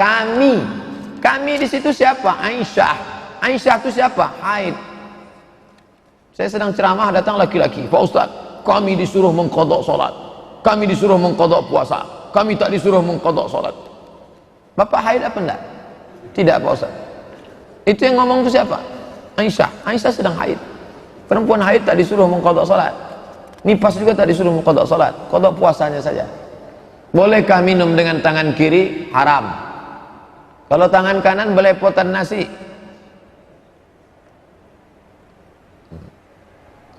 Kami di situ siapa? Aisyah. Aisyah itu siapa? Haid. Saya sedang ceramah, datang laki-laki, Pak Ustaz, kami disuruh mengqadha salat, kami disuruh mengqadha puasa, kami tak disuruh mengqadha salat. Bapak haid apa enggak? Tidak Pak Ustaz. Itu yang ngomong itu siapa? Aisyah. Aisyah sedang haid. Perempuan haid tak disuruh mengqadha salat. Nifas juga tak disuruh mengqadha salat, qadha puasanya saja. Bolehkah minum dengan tangan kiri? Haram. Kalau tangan kanan belepotan nasi.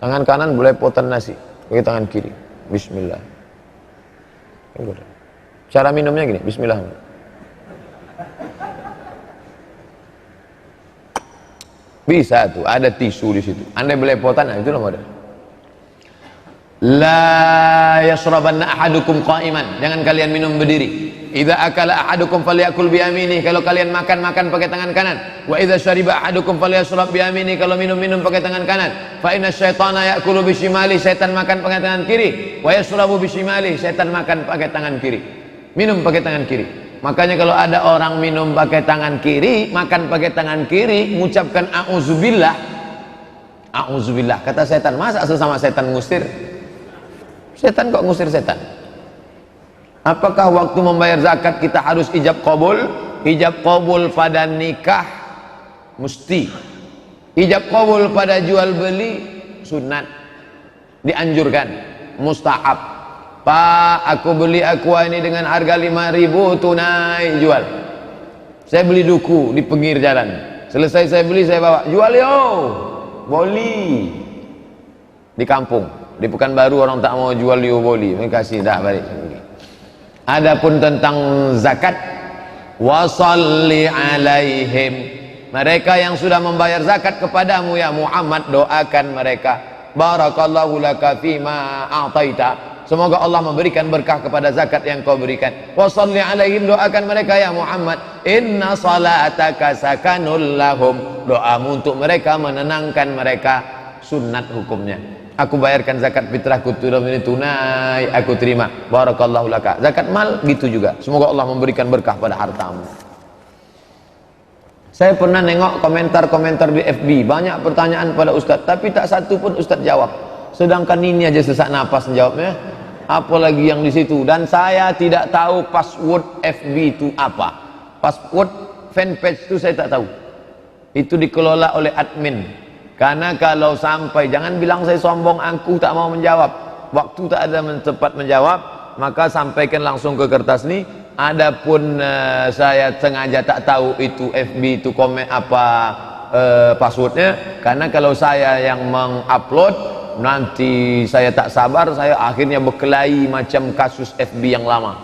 Tangan kanan belepotan nasi, pakai tangan kiri. Bismillah. Cara minumnya gini, bismillah. Bisa tuh, ada tisu di situ. Andai belepotan, nah itu nomor. La yashrabanna ahadukum qa'iman. Jangan kalian minum berdiri. Idza akala ahadukum falyakul bi yaminihi. Kalau kalian makan pakai tangan kanan. Wa idza syariba ahadukum falyashrab bi yaminihi. Kalau minum pakai tangan kanan. Fa inna syaitana ya'kulu bi shimali. Setan makan pakai tangan kiri. Wa yashrabu bi shimali. Setan makan pakai tangan kiri. Minum pakai tangan kiri. Makanya kalau ada orang minum pakai tangan kiri, makan pakai tangan kiri, mengucapkan a'udzubillah. A'udzubillah. Kata setan, masa sesama setan ngusir? Setan kok ngusir setan? Apakah waktu membayar zakat kita harus ijab qabul? Ijab qabul pada nikah mesti. Ijab qabul pada jual beli sunat. Dianjurkan, mustahab. Pak, aku beli aqua ini dengan harga 5.000 tunai, jual. Saya beli duku di pinggir jalan. Selesai saya beli, saya bawa, jual yo. Boli. Di kampung. Di Pekanbaru orang tak mau jual lioboli, mereka kasih dah balik. Adapun tentang zakat, wasalli alaihim, mereka yang sudah membayar zakat kepadamu ya Muhammad, doakan mereka. barakallahu laka fima a'taita, semoga Allah memberikan berkah kepada zakat yang kau berikan. Wa shalli alaihim, doakan mereka ya Muhammad, inna salataka sakanul lahum, doamu untuk mereka menenangkan mereka. Sunat hukumnya, aku bayarkan zakat fitrahku tunai, aku terima, barakallahu laka. Zakat mal gitu juga, semoga Allah memberikan berkah pada hartamu. Saya pernah nengok komentar-komentar di FB, banyak pertanyaan pada Ustadz, tapi tak satu pun Ustadz jawab. Sedangkan ini aja sesak napas menjawabnya, apalagi yang di situ. Dan saya tidak tahu password FB itu apa. Password fanpage itu saya tak tahu. Itu dikelola oleh admin. Karena kalau sampai, jangan bilang saya sombong, aku tak mau menjawab. Waktu tak ada tempat menjawab, maka sampaikan langsung ke kertas ini. Adapun saya sengaja tak tahu itu FB itu komen apa passwordnya, karena kalau saya yang mengupload nanti saya tak sabar, saya akhirnya berkelahi macam kasus FB yang lama.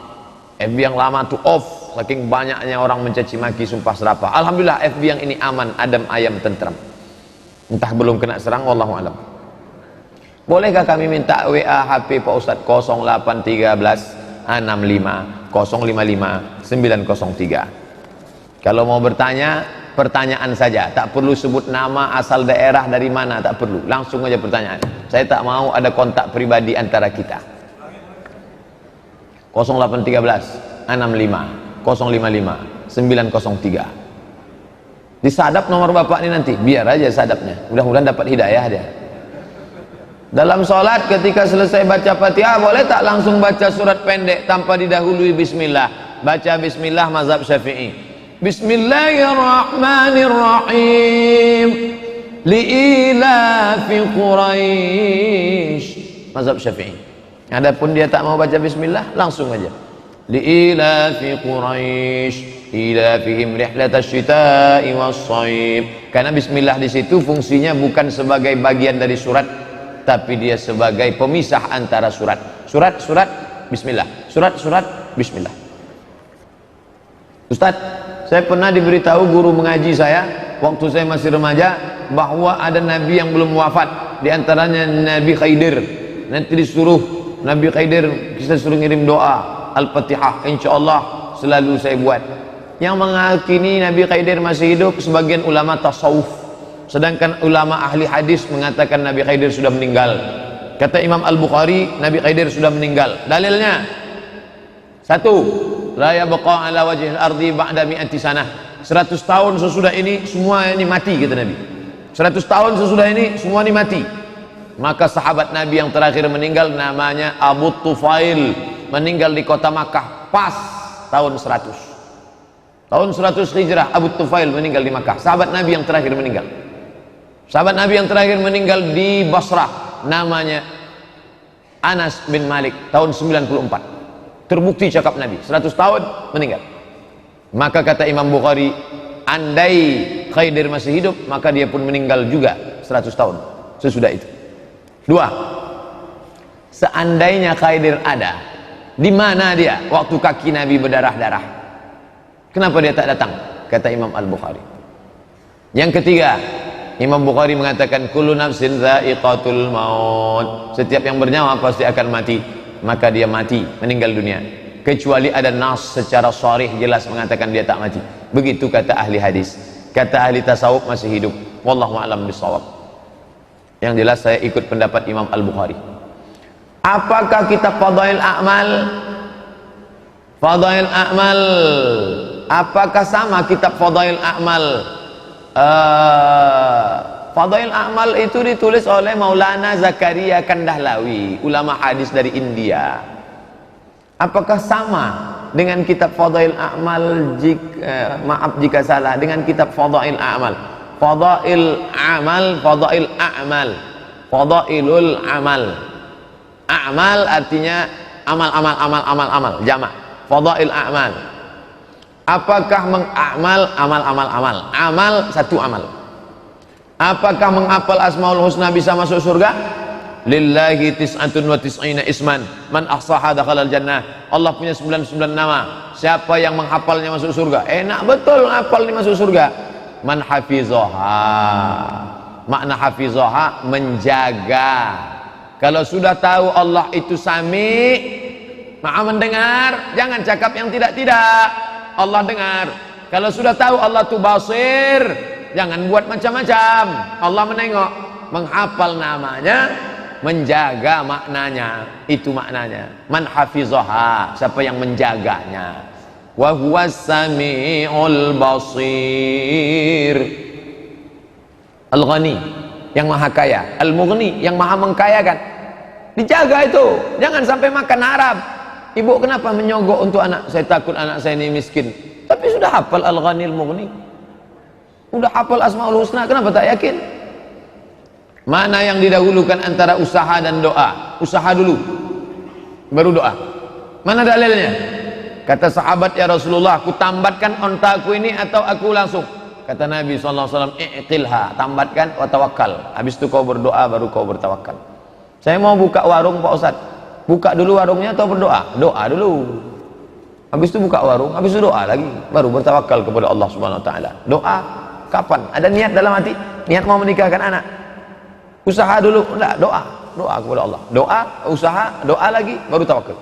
FB yang lama tuh off, saking banyaknya orang mencaci maki, sumpah serapah. Alhamdulillah FB yang ini aman, adem ayam tentram, entah belum kena serang, wallahu alam. Bolehkah kami minta WA HP Pak Ustadz 0813 65 055 903. Kalau mau bertanya, pertanyaan saja, tak perlu sebut nama, asal daerah, dari mana, tak perlu, langsung aja pertanyaan. Saya tak mau ada kontak pribadi antara kita. 0813 65 055 903. Disadap nomor bapak ini nanti, biar aja sadapnya, mudah-mudahan dapat hidayah dia. Dalam sholat ketika selesai baca Fatihah, boleh tak langsung baca surat pendek tanpa didahului bismillah? Baca bismillah mazhab Syafi'i. Bismillahirrahmanirrahim. Li'ilafi Quraisy. Mazhab Syafi'i. Adapun dia tak mau baca bismillah, langsung aja. Li'ilafi Quraisy. Ilafihim rihlatash syita'i was-shaib. Karena bismillah di situ fungsinya bukan sebagai bagian dari surat, tapi dia sebagai pemisah antara surat bismillah, surat bismillah. Ustadz, saya pernah diberitahu guru mengaji saya waktu saya masih remaja bahwa ada nabi yang belum wafat, di antaranya Nabi Khidir. Nanti disuruh Nabi Khidir, kita suruh ngirim doa Al-Fatihah, insyaallah selalu saya buat. Yang mengakini Nabi Khidir masih hidup sebagian ulama tasawuf, sedangkan ulama ahli hadis mengatakan Nabi Khidir sudah meninggal. Kata Imam Al-Bukhari, Nabi Khidir sudah meninggal. Dalilnya, satu, la yabqa ala wajhil ardi ba'da mi'ati sanah. 100 tahun sesudah ini semua ini mati, kata Nabi. 100 tahun sesudah ini semua ini mati. Maka sahabat Nabi yang terakhir meninggal namanya Abu Tufail, meninggal di kota Makkah pas tahun 100. Tahun 100 Hijrah Abu Tufail meninggal di Makkah. Sahabat Nabi yang terakhir meninggal. Sahabat Nabi yang terakhir meninggal di Basrah, namanya Anas bin Malik, tahun 94. Terbukti cakap Nabi, 100 tahun meninggal. Maka kata Imam Bukhari, andai Khidir masih hidup, maka dia pun meninggal juga 100 tahun sesudah itu. Dua, seandainya Khidir ada, di mana dia waktu kaki Nabi berdarah-darah? Kenapa dia tak datang? Kata Imam Al-Bukhari. Yang ketiga, Imam Bukhari mengatakan kullu nafsin dha'iqatul maut, setiap yang bernyawa pasti akan mati. Maka dia mati, meninggal dunia, kecuali ada nas secara sharih jelas mengatakan dia tak mati. Begitu kata ahli hadis. Kata ahli tasawuf masih hidup, wallahu a'lam bishawab. Yang jelas saya ikut pendapat Imam Al-Bukhari. Apakah kitab Fadail A'mal, Fadail A'mal, apakah sama kitab Fadail A'mal? Fadail A'mal itu ditulis oleh Maulana Zakaria Kandahlawi, ulama hadis dari India. Apakah sama dengan kitab Fadail A'mal? Maaf jika salah, dengan kitab Fadail A'mal. Fadail A'mal, Fadail A'mal, Fadailul Amal. A'mal artinya amal, jamak. Fadail A'mal. Apakah mengamal amal? Amal satu amal. Apakah menghafal Asmaul Husna bisa masuk surga? Lillahi tis'atun wa tis'ina isman man ahsaha dakhalal jannah. Allah punya 99 nama. Siapa yang menghafalnya masuk surga? Enak betul menghafal ini masuk surga. Man hafizaha Makna hafizaha menjaga. Kalau sudah tahu Allah itu sami, maha mendengar, jangan cakap yang tidak-tidak. Allah dengar. Kalau sudah tahu Allah itu basir, jangan buat macam-macam. Allah menengok. Menghafal namanya, menjaga maknanya. Itu maknanya. Man hafizaha, siapa yang menjaganya. Wa huwas sami'ul basir. Al-Ghani, yang maha kaya. Al-Mughni, yang maha mengkayakan. Dijaga itu, jangan sampai makan haram. Ibu kenapa menyogok untuk anak? Saya takut anak saya ini miskin. Tapi sudah hafal Al-Ghani Al-Mughni, sudah hafal Asmaul Husna, kenapa tak yakin? Mana yang didahulukan antara usaha dan doa? Usaha dulu, baru doa. Mana dalilnya? Kata sahabat, ya Rasulullah, aku tambatkan ontaku ini atau aku langsung? Kata Nabi SAW, i'qilha, tambatkan wa tawakkal. Habis itu kau berdoa, baru kau bertawakal. Saya mau buka warung Pak Ustadz, buka dulu warungnya atau berdoa? Doa dulu. Habis itu buka warung, habis itu doa lagi, baru bertawakal kepada Allah Subhanahu Wa Taala. Doa kapan? Ada niat dalam hati, niat mau menikahkan anak. Usaha dulu, enggak, doa kepada Allah. Doa, usaha, doa lagi, baru tawakal.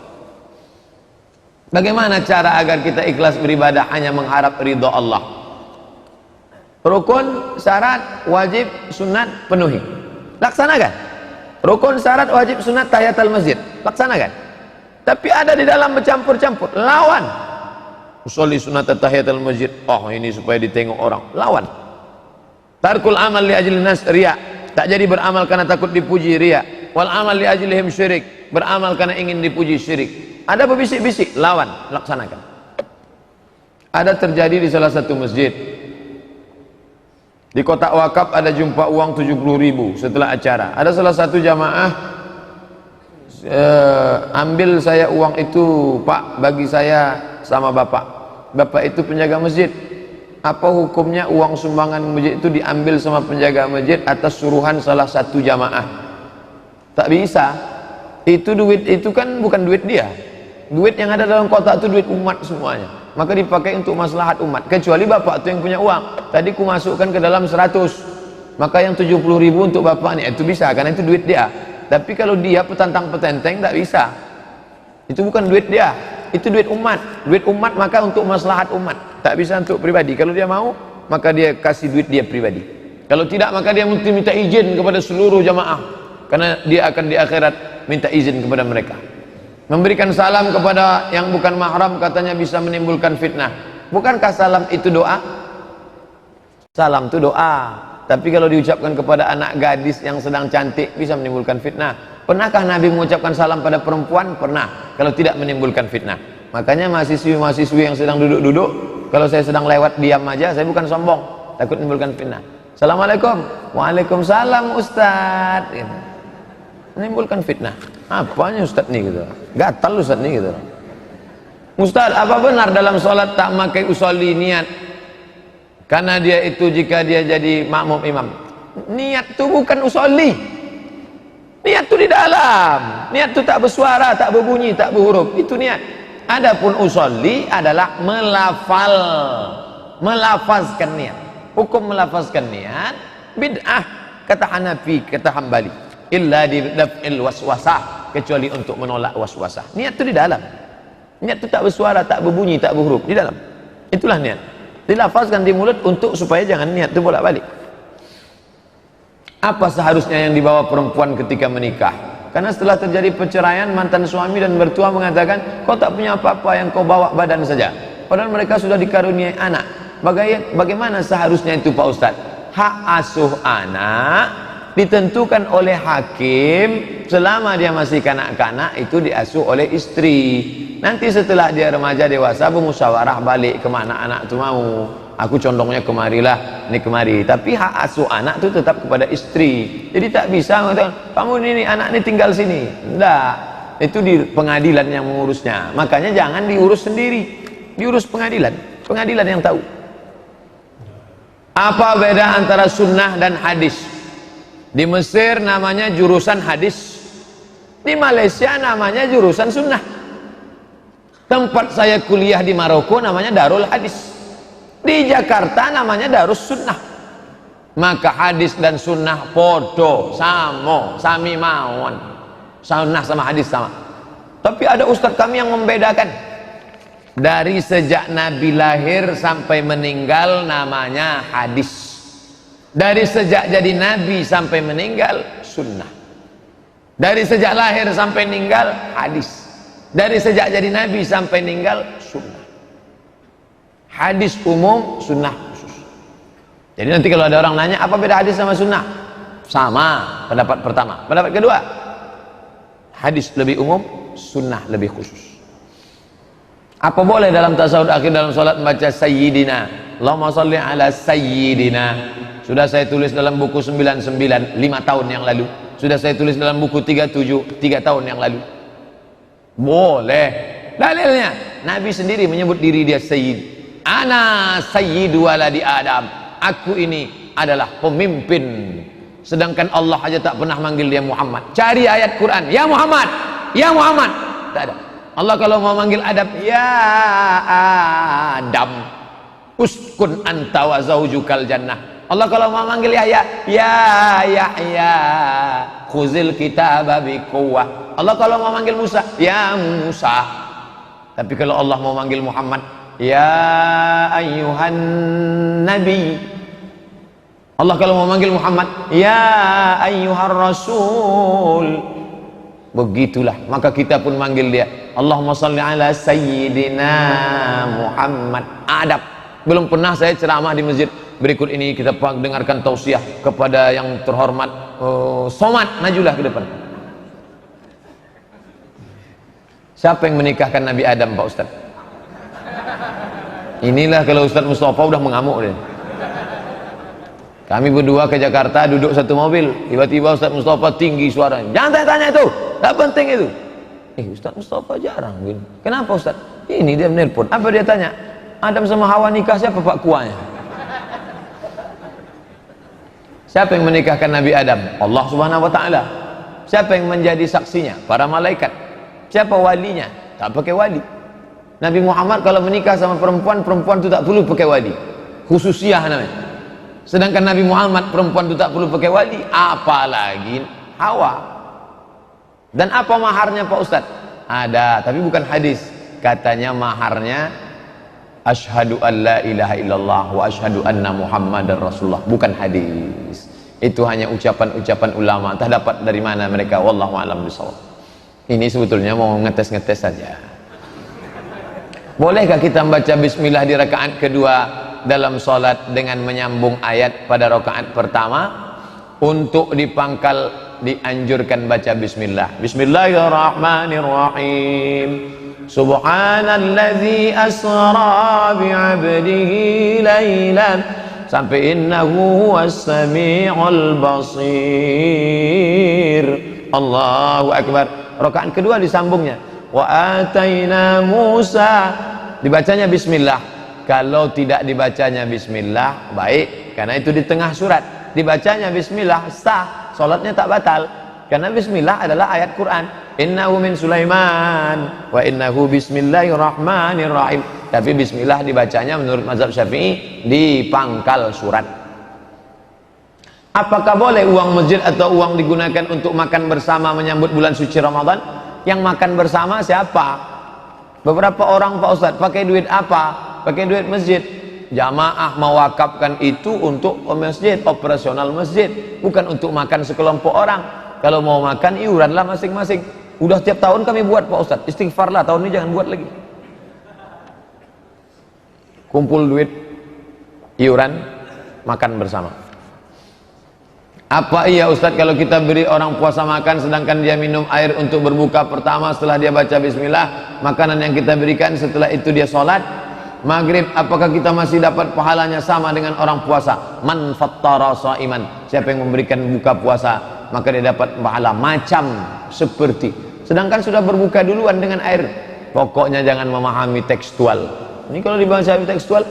Bagaimana cara agar kita ikhlas beribadah hanya mengharap ridha Allah? Rukun, syarat, wajib, sunat penuhi. Laksanakan. Rukun, syarat, wajib, sunat, tahiyatul masjid. Laksanakan. Tapi ada di dalam bercampur-campur. Lawan. Usolli sunat tahiyatul masjid. Oh, ini supaya ditengok orang. Lawan. Tarkul amal li ajli nas, riya. Tak jadi beramal karena takut dipuji, riya. Wal amal li ajlihim syirik. Beramal karena ingin dipuji, syirik. Ada berbisik-bisik, lawan, laksanakan. Ada terjadi di salah satu masjid. Di kotak wakaf ada jumpa uang 70.000 setelah acara. Ada salah satu jamaah, ambil saya uang itu Pak, bagi saya sama Bapak. Bapak itu penjaga masjid. Apa hukumnya uang sumbangan masjid itu diambil sama penjaga masjid atas suruhan salah satu jamaah? Tak bisa. Itu duit itu kan bukan duit dia. Duit yang ada dalam kotak itu duit umat semuanya. Maka dipakai untuk maslahat umat. Kecuali bapak itu yang punya uang. Tadi ku masukkan ke dalam 100. Maka yang 70.000 untuk bapak ini itu bisa karena itu duit dia. Tapi kalau dia petantang petenteng tak bisa. Itu bukan duit dia. Itu duit umat. Duit umat maka untuk maslahat umat. Tak bisa untuk pribadi. Kalau dia mau, maka dia kasih duit dia pribadi. Kalau tidak, maka dia mesti minta izin kepada seluruh jamaah. Karena dia akan di akhirat minta izin kepada mereka. Memberikan salam kepada yang bukan mahram katanya bisa menimbulkan fitnah. Bukankah salam itu doa? Salam itu doa. Tapi kalau diucapkan kepada anak gadis yang sedang cantik bisa menimbulkan fitnah. Pernahkah Nabi mengucapkan salam pada perempuan? Pernah. Kalau tidak menimbulkan fitnah. Makanya mahasiswi-mahasiswi yang sedang duduk-duduk, kalau saya sedang lewat diam aja, saya bukan sombong, takut menimbulkan fitnah. Assalamualaikum. Waalaikumsalam Ustaz. Menimbulkan fitnah. Apanya Ustaz nih gitu? Gatal Ustaz nih gitu. Ustaz, apa benar dalam sholat tak pakai usolli niat? Karena dia itu jika dia jadi makmum imam. Niat itu bukan usolli. Niat itu di dalam. Niat itu tak bersuara, tak berbunyi, tak berhuruf. Itu niat. Adapun usolli adalah melafal, melafazkan niat. Hukum melafazkan niat bid'ah kata Hanafi, kata Hambali. Illa di daf'il waswasah, kecuali untuk menolak waswasah. Niat itu di dalam. Niat itu tak bersuara, tak berbunyi, tak berhuruf, di dalam. Itulah niat. Dilafazkan di mulut untuk supaya jangan niat itu bolak-balik. Apa seharusnya yang dibawa perempuan ketika menikah? Karena setelah terjadi perceraian, mantan suami dan mertua mengatakan, kau tak punya apa-apa, yang kau bawa badan saja. Padahal mereka sudah dikaruniai anak. Bagaimana seharusnya itu Pak Ustadz? Hak asuh anak ditentukan oleh hakim. Selama dia masih kanak-kanak itu diasuh oleh istri. Nanti setelah dia remaja dewasa bermusyawarah balik kemana anak itu mau. Aku condongnya kemarilah, ini kemari. Tapi hak asuh anak itu tetap kepada istri. Jadi tak bisa mengatakan, kamu ini anak ini tinggal sini. Tidak. Itu di pengadilan yang mengurusnya. Makanya jangan diurus sendiri. Diurus pengadilan. Pengadilan yang tahu. Apa beda antara sunnah dan hadis? Di Mesir namanya jurusan hadis. Di Malaysia namanya jurusan sunnah. Tempat saya kuliah di Maroko namanya Darul Hadis. Di Jakarta namanya Darus Sunnah. Maka hadis dan sunnah podo samo sami mawon. Sunnah sama hadis sama. Tapi ada ustadz kami yang membedakan. Dari sejak Nabi lahir sampai meninggal namanya hadis. Dari sejak jadi Nabi sampai meninggal sunnah. Dari sejak lahir sampai meninggal hadis. Dari sejak jadi Nabi sampai meninggal sunnah. Hadis umum, sunnah khusus. Jadi nanti kalau ada orang nanya apa beda hadis sama sunnah? Sama, pendapat pertama. Pendapat kedua, hadis lebih umum, sunnah lebih khusus. Apa boleh dalam tasawuf akhir dalam salat membaca sayyidina? Allahumma shalli ala sayyidina. Sudah saya tulis dalam buku 99 5 tahun yang lalu. Sudah saya tulis dalam buku 37 3 tahun yang lalu. Boleh. Dalilnya Nabi sendiri menyebut diri dia sayyid. Ana sayyidu waladi Adam. Aku ini adalah pemimpin. Sedangkan Allah aja tak pernah manggil dia Muhammad. Cari ayat Quran, ya Muhammad, ya Muhammad. Tak ada. Allah kalau mau manggil Adam, ya Adam, uskun anta wa zaujukal jannah. Allah kalau mau manggil Yahya, ya Yahya, khuzil kitaba biquwwah. Allah kalau mau manggil Musa, ya Musa. Tapi kalau Allah mau manggil Muhammad, ya ayyuhan nabi. Allah kalau mau manggil Muhammad, ya ayyuhar rasul. Begitulah, maka kita pun manggil dia, Allahumma shalli ala sayyidina Muhammad. Adab. Belum pernah saya ceramah di masjid. Berikut ini kita dengarkan tausiah kepada yang terhormat Somad, majulah ke depan. Siapa yang menikahkan Nabi Adam, Pak Ustaz? Inilah kalau Ustaz Mustafa udah mengamuk dia. Kami berdua ke Jakarta, duduk satu mobil, tiba-tiba Ustaz Mustafa tinggi suaranya, jangan tanya itu, tak penting itu. Ustaz Mustafa jarang gini. Kenapa Ustaz? Ini dia menelpon. Apa dia tanya? Adam sama Hawa nikah siapa Pak Kuanya? Siapa yang menikahkan Nabi Adam? Allah Subhanahu wa taala. Siapa yang menjadi saksinya? Para malaikat. Siapa walinya? Tak pakai wali. Nabi Muhammad kalau menikah sama perempuan, perempuan itu tak perlu pakai wali. Khususiyah namanya. Sedangkan Nabi Muhammad perempuan itu tak perlu pakai wali, apalagi Hawa. Dan apa maharnya Pak Ustaz? Ada, tapi bukan hadis. Katanya maharnya asyhadu an la ilaha illallah wa asyhadu anna muhammadar rasulullah. Bukan hadis. Itu hanya ucapan-ucapan ulama. Entah dapat dari mana mereka, wallahu a'lam bishawab. Ini sebetulnya mau ngetes-ngetes saja. Bolehkah kita membaca bismillah di rakaat kedua dalam sholat dengan menyambung ayat pada rakaat pertama? Untuk di pangkal dianjurkan baca bismillah. Bismillahirrahmanirrahim. Subhanalladzi asra bi'abdihi laylan sampai innahu huwas sami'ul basir. Allahu akbar. Rakaat kedua disambungnya. Wa ataina Musa, dibacanya bismillah. Kalau tidak dibacanya bismillah, baik, karena itu di tengah surat. Dibacanya bismillah, sah, salatnya tak batal. Karena bismillah adalah ayat Quran. Innahu min Sulaiman wa innahu bismillahirrahmanirrahim. Tapi bismillah dibacanya menurut mazhab Syafi'i di pangkal surat. Apakah boleh uang masjid atau uang digunakan untuk makan bersama menyambut bulan suci Ramadan? Yang makan bersama siapa? Beberapa orang Pak Ustadz pakai duit apa? Pakai duit masjid. Jamaah mewakafkan itu untuk masjid, operasional masjid, bukan untuk makan sekelompok orang. Kalau mau makan iuranlah masing-masing. Udah tiap tahun kami buat Pak Ustadz, istighfarlah, tahun ini jangan buat lagi. Kumpul duit, iuran, makan bersama. Apa iya Ustadz kalau kita beri orang puasa makan sedangkan dia minum air untuk berbuka pertama setelah dia baca bismillah, makanan yang kita berikan setelah itu dia sholat maghrib, apakah kita masih dapat pahalanya sama dengan orang puasa? Man fattara shaiman, siapa yang memberikan buka puasa maka dia dapat pahala macam seperti, sedangkan sudah berbuka duluan dengan air. Pokoknya jangan memahami tekstual. Ini kalau dibaca tekstual,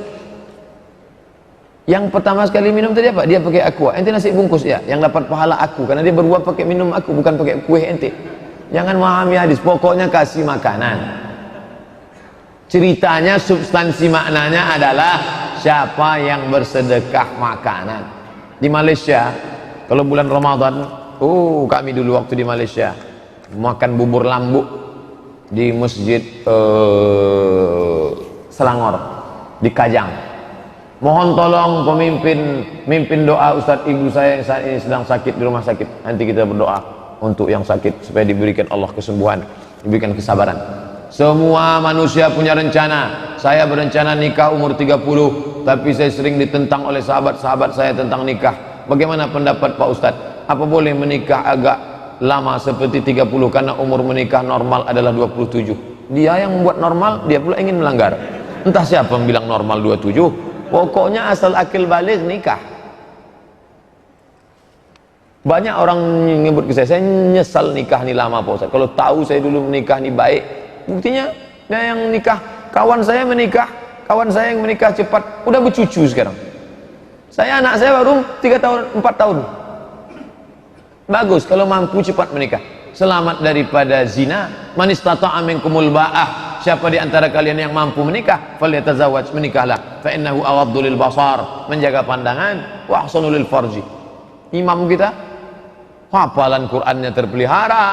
yang pertama sekali minum tadi apa? Dia pakai aqua. Ente nasi bungkus ya, yang dapat pahala aku karena dia berbuat pakai minum aku, bukan pakai kue ente. Jangan memahami hadis, pokoknya kasih makanan. Ceritanya substansi maknanya adalah siapa yang bersedekah makanan. Di Malaysia, kalau bulan Ramadan, kami dulu waktu di Malaysia makan bubur lambuk di masjid Selangor di Kajang. Mohon tolong mimpin doa Ustadz ibu saya yang saat ini sedang sakit di rumah sakit. Nanti kita berdoa untuk yang sakit supaya diberikan Allah kesembuhan, diberikan kesabaran. Semua manusia punya rencana. Saya berencana nikah umur 30, tapi saya sering ditentang oleh sahabat-sahabat saya tentang nikah. Bagaimana pendapat Pak Ustadz? Apa boleh menikah agak lama seperti 30 karena umur menikah normal adalah 27? Dia yang membuat normal, dia pula ingin melanggar. Entah siapa yang bilang normal 27. Pokoknya asal akil balik nikah. Banyak orang nyebut ke saya nyesal nikah ni lama Pak Ustadz. Kalau tahu saya dulu menikah ni baik. Buktinya dia yang nikah, kawan saya menikah, kawan saya yang menikah cepat, udah bercucu sekarang. Anak saya baru 3 tahun, 4 tahun. Bagus kalau mampu cepat menikah. Selamat daripada zina. Man istata'a minkumul ba'ah. Siapa di antara kalian yang mampu menikah, falyatazawwaj, menikahlah. Fa innahu aghaddu lil basar, menjaga pandangan, wa ahsanu lil farji. Imam kita hafalan Qur'annya terpelihara,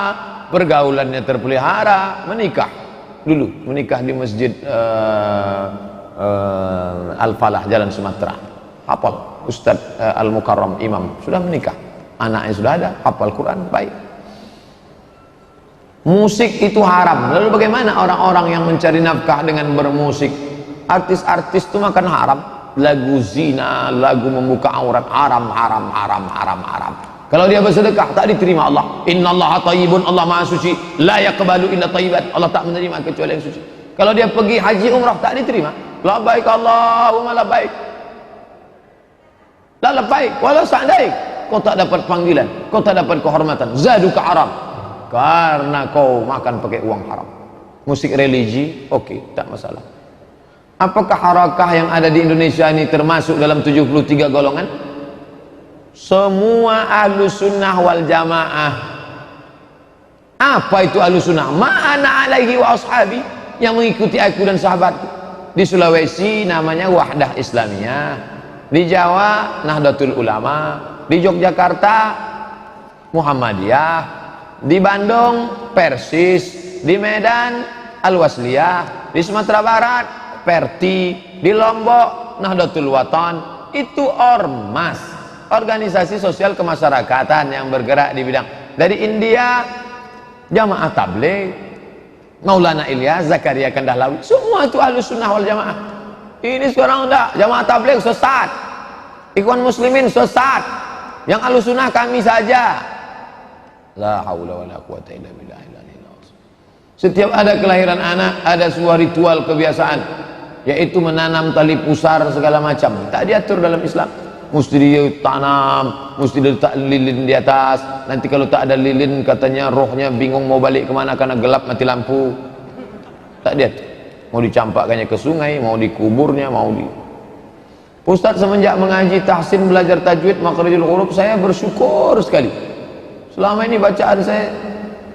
pergaulannya terpelihara, menikah. Dulu menikah di masjid Al-Falah Jalan Sumatera. Hafal Ustadz Al-Mukarram Imam sudah menikah, anaknya sudah ada, hafal Quran, baik. Musik itu haram. Lalu bagaimana orang-orang yang mencari nafkah dengan bermusik? Artis-artis itu makan haram. Lagu zina, lagu membuka aurat, haram. Kalau dia bersedekah tak diterima Allah. Innallaha thayyibun, Allah Maha suci, la yaqbalu illa thayyiban. Allah tak menerima kecuali yang suci. Kalau dia pergi haji umrah tak diterima. Labbaik Allahumma labbaik. La labbaik wala sa'daik. Kau tak dapat panggilan, kau tak dapat kehormatan. Zaduka haram. Karena kau makan pakai uang haram. Musik religi, oke, tak masalah. Apakah harakah yang ada di Indonesia ini termasuk dalam 73 golongan? Semua ahlu sunnah wal jamaah. Apa itu ahlu sunnah? Ma'ana alaihi wa ashabi, yang mengikuti aku dan sahabatku. Di Sulawesi namanya Wahdah Islamiyah, di Jawa Nahdlatul Ulama, di Yogyakarta Muhammadiyah, di Bandung Persis, di Medan Al-Wasliyah, di Sumatera Barat Perti, di Lombok Nahdlatul Watan. Itu ormas, organisasi sosial kemasyarakatan yang bergerak di bidang. Dari India Jamaah Tabligh, Maulana Ilyas, Zakaria Kandahlawi, semua itu Ahlus Sunnah wal Jamaah. Ini sekarang enggak, Jamaah Tabligh sesat, Ikhwan Muslimin sesat, yang Ahlus Sunnah kami saja. La haula wala quwata illa billah. Setiap ada kelahiran anak, ada sebuah ritual kebiasaan, yaitu menanam tali pusar segala macam. Tak diatur dalam Islam. Mesti ditanam, mesti diletak lilin di atas. Nanti kalau tak ada lilin, katanya rohnya bingung mau balik kemana karena gelap mati lampu. Tak diatur. Mau dicampakkannya ke sungai, mau dikuburnya, mau di. Ustaz semenjak mengaji tahsin, belajar tajwid, makharijul huruf, saya bersyukur sekali. Selama ini bacaan saya.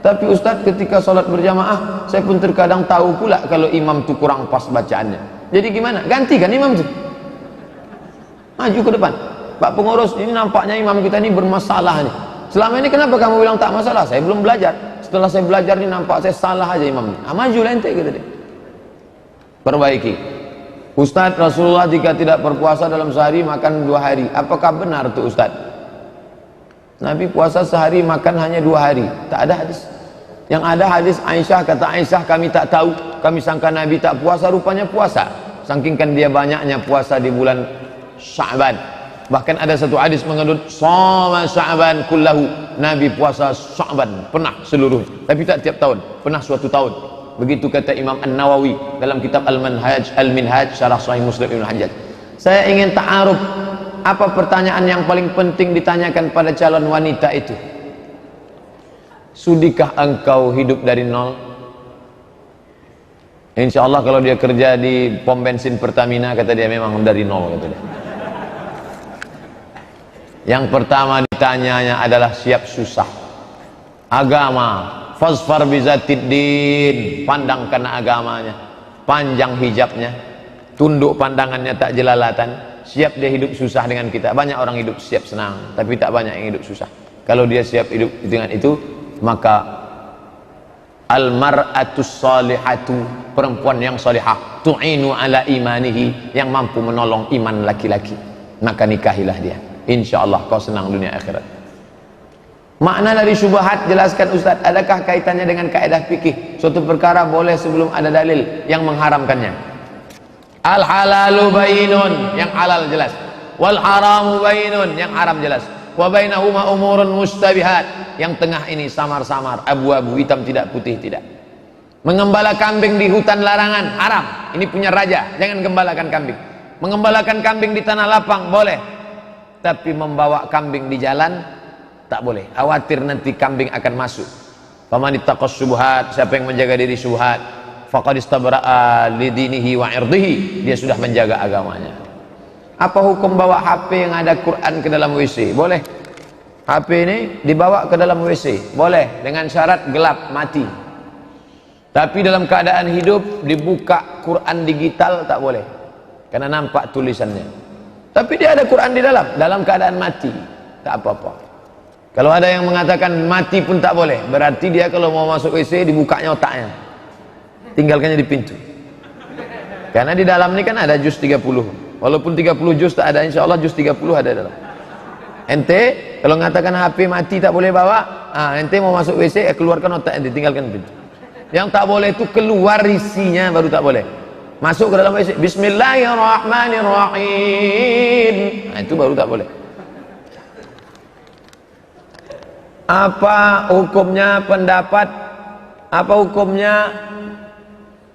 Tapi Ustaz ketika sholat berjamaah, saya pun terkadang tahu pula kalau imam itu kurang pas bacaannya. Jadi gimana? Gantikan imam itu. Maju ke depan. Pak pengurus, ini nampaknya imam kita ini bermasalah nih. Selama ini kenapa kamu bilang tak masalah? Saya belum belajar. Setelah saya belajar ini nampak saya salah aja imam ini. Maju ente gitu deh. Perbaiki. Ustaz, Rasulullah jika tidak berpuasa dalam sehari makan 2 hari. Apakah benar tuh Ustaz? Nabi puasa sehari makan hanya 2 hari. Tak ada hadis. Yang ada hadis Aisyah, kata Aisyah, kami tak tahu, kami sangka Nabi tak puasa, rupanya puasa. Sangkingkan dia banyaknya puasa di bulan Sya'ban. Bahkan ada satu hadis mengendut shoma Sya'ban kullahu, Nabi puasa Sya'ban pernah seluruh, tapi tak tiap tahun, pernah suatu tahun. Begitu kata Imam An-Nawawi dalam kitab Al-Minhaj Syarah Sahih Muslim Ibnu Hajjaj. Saya ingin ta'aruf, apa pertanyaan yang paling penting ditanyakan pada calon wanita itu? Sudikah engkau hidup dari nol? Insya Allah kalau dia kerja di pom bensin Pertamina, kata dia memang dari nol, kata dia. Yang pertama ditanyanya adalah siap susah. Agama, fasfar bizatiddin, pandang karena agamanya, panjang hijabnya, tunduk pandangannya tak jelalatan, siap dia hidup susah dengan kita. Banyak orang hidup siap senang, tapi tak banyak yang hidup susah. Kalau dia siap hidup dengan itu, maka al-mar'atus salihatu, perempuan yang salihah, tu'inu ala imanihi, yang mampu menolong iman laki-laki, maka nikahilah dia. Insyaallah kau senang dunia akhirat. Makna dari syubhat jelaskan Ustaz, adakah kaitannya dengan kaidah fikih? Suatu perkara boleh sebelum ada dalil yang mengharamkannya. Al halalu bainun, yang halal jelas. Wal haramu bainun, yang haram jelas. Wa bainahuma umurun mustabihat, yang tengah ini samar-samar, abu-abu, hitam tidak, putih tidak. Mengembala kambing di hutan larangan haram, ini punya raja, jangan gembalakan kambing. Mengembalakan kambing di tanah lapang boleh, tapi membawa kambing di jalan tak boleh, khawatir nanti kambing akan masuk. Faman ittaqas syubhat, siapa yang menjaga diri syubhat, faqad istabra'a lidinihi wa irdihi, dia sudah menjaga agamanya. Apa hukum bawa HP yang ada Quran ke dalam WC? Boleh. HP ini dibawa ke dalam WC, boleh, dengan syarat gelap, mati. Tapi dalam keadaan hidup dibuka Quran digital tak boleh, karena nampak tulisannya. Tapi dia ada Quran di dalam keadaan mati, tak apa-apa. Kalau ada yang mengatakan mati pun tak boleh, berarti dia kalau mau masuk WC dibukanya otaknya, tinggalkannya di pintu. Karena di dalam ini kan ada juz 30, walaupun 30 juz tak ada, insya Allah juz 30 ada dalam. Ente kalau mengatakan HP mati tak boleh bawa, ente mau masuk WC keluarkan otak ente, tinggalkan di pintu. Yang tak boleh itu keluar isinya, baru tak boleh. Masuk ke dalam WC, Bismillahirrahmanirrahim, itu baru tak boleh. Apa hukumnya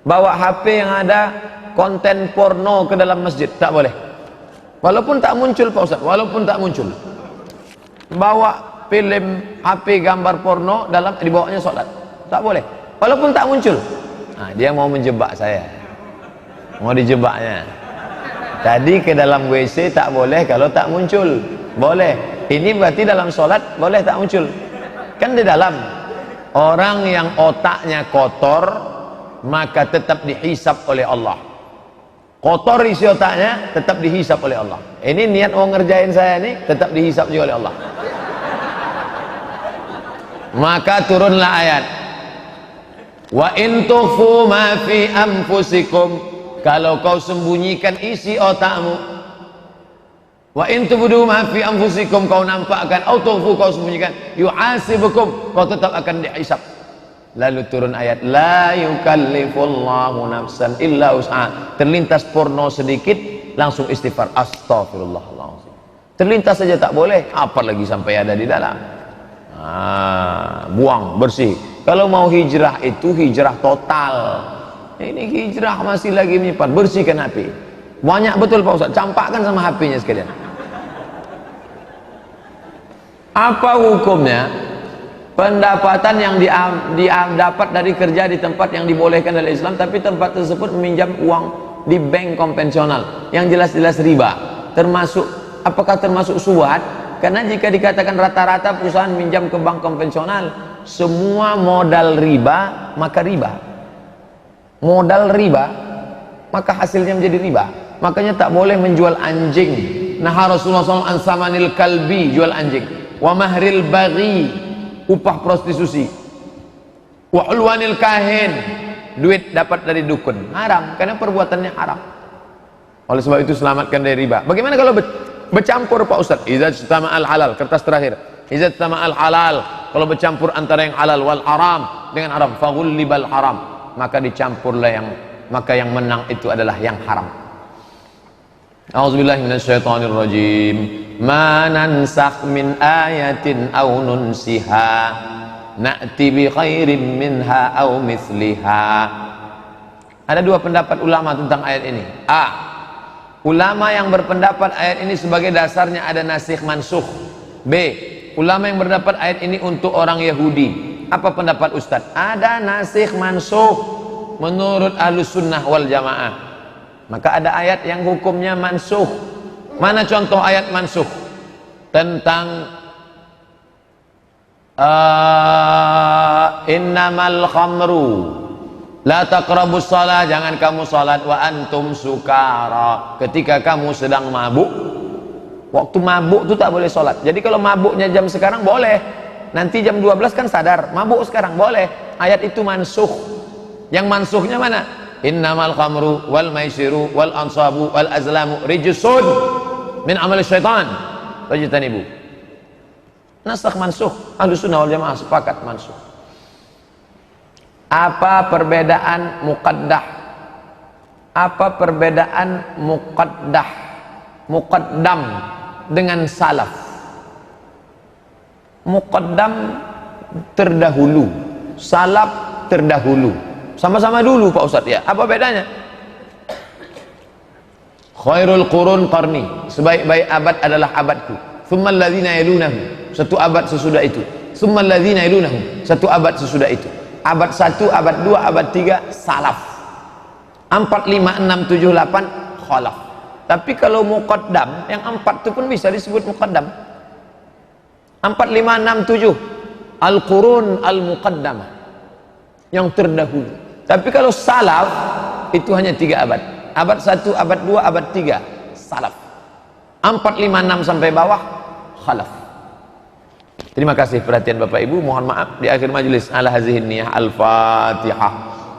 bawa HP yang ada konten porno ke dalam masjid? Tak boleh, walaupun tak muncul Pak Ustaz, walaupun tak muncul. Bawa film HP gambar porno dibawanya sholat, tak boleh, walaupun tak muncul. Dia mau menjebak saya, mau dijebaknya. Tadi ke dalam WC tak boleh kalau tak muncul, boleh. Ini berarti dalam sholat boleh tak muncul, kan di dalam. Orang yang otaknya kotor maka tetap dihisap oleh Allah. Kotor isi otaknya tetap dihisap oleh Allah. Ini niat mau ngerjain saya ini, tetap dihisap juga oleh Allah. Maka turunlah ayat, wa in tukhfu ma fi anfusikum, kalau kau sembunyikan isi otakmu, wa in tubdu ma fi anfusikum, kau nampakkan, atau tukhfu, kau sembunyikan, yu'asibukum, kau tetap akan dihisab. Lalu turun ayat, la yukallifullahu nafsan illa wus'aha. Terlintas porno sedikit langsung istighfar, astagfirullahaladzim. Terlintas saja tak boleh, apalagi sampai ada di dalam. Buang, bersih. Kalau mau hijrah itu hijrah total. Ini hijrah masih lagi menyimpan, bersihkan HP. Banyak betul Pak Ustaz, campakkan sama HP-nya sekalian. Apa hukumnya pendapatan yang dapat dari kerja di tempat yang dibolehkan oleh Islam, tapi tempat tersebut meminjam uang di bank konvensional yang jelas-jelas riba? Apakah termasuk syubhat? Karena jika dikatakan rata-rata perusahaan minjam ke bank konvensional semua modal riba, maka riba. Modal riba, maka hasilnya menjadi riba. Makanya tak boleh menjual anjing. Nah, Rasulullah SAW ansamanil kalbi, jual anjing. Wa mahril baghi, upah prostitusi. Wa ulwanil kahin, duit dapat dari dukun. Haram, karena perbuatannya haram. Oleh sebab itu selamatkan dari riba. Bagaimana kalau bercampur Pak Ustaz? Idza al halal, kertas terakhir. Idza al halal, kalau bercampur antara yang halal wal haram dengan haram, faghullibal haram, maka dicampurlah maka yang menang itu adalah yang haram. A'udzubillahi minasyaitonirrajim. Ma nansakh min ayatin aw nunsiha na'ti bi khairin minha aw mithliha. Ada dua pendapat ulama tentang ayat ini. A, ulama yang berpendapat ayat ini sebagai dasarnya ada nasikh mansukh. B, ulama yang berpendapat ayat ini untuk orang Yahudi. Apa pendapat Ustaz? Ada nasikh mansukh menurut Ahlus Sunnah wal Jamaah. Maka ada ayat yang hukumnya mansukh. Mana contoh ayat mansukh? Tentang innamal khamru La taqrabus shalah, jangan kamu salat wa antum sukara, ketika kamu sedang mabuk. Waktu mabuk itu tak boleh salat. Jadi kalau mabuknya jam sekarang boleh, nanti jam 12 kan sadar, mabuk sekarang boleh. Ayat itu mansukh. Yang mansukhnya mana? Innamal khamru wal maisiru wal ansabu wal azlamu rijsun min amali syaitan fajtanibu. Nasakh mansukh. Ahlussunnah wal jamaah sepakat mansukh. Apa perbedaan muqaddah? Apa perbedaan muqaddam dengan salaf? Muqaddam terdahulu, salaf terdahulu. Sama-sama dulu Pak Ustadz ya. Apa bedanya? Khairul qurun qarni, sebaik-baik abad adalah abadku. Tsummal ladzina yalunahu, satu abad sesudah itu. Tsummal ladzina yalunahu, satu abad sesudah itu. Abad 1, abad 2, abad 3 salaf. 4, 5, 6, 7, 8 khalaf. Tapi kalau muqaddam, yang 4 itu pun bisa disebut muqaddam. 4, 5, 6, 7 al-qurun al-muqaddamah, yang terdahulu. Tapi kalau salaf itu hanya 3 abad. Abad 1, abad 2, abad 3 salaf. 4, 5, 6 sampai bawah khalaf. Terima kasih perhatian Bapak Ibu. Mohon maaf di akhir majelis. Ala hazihin niyah. Al-Fatihah.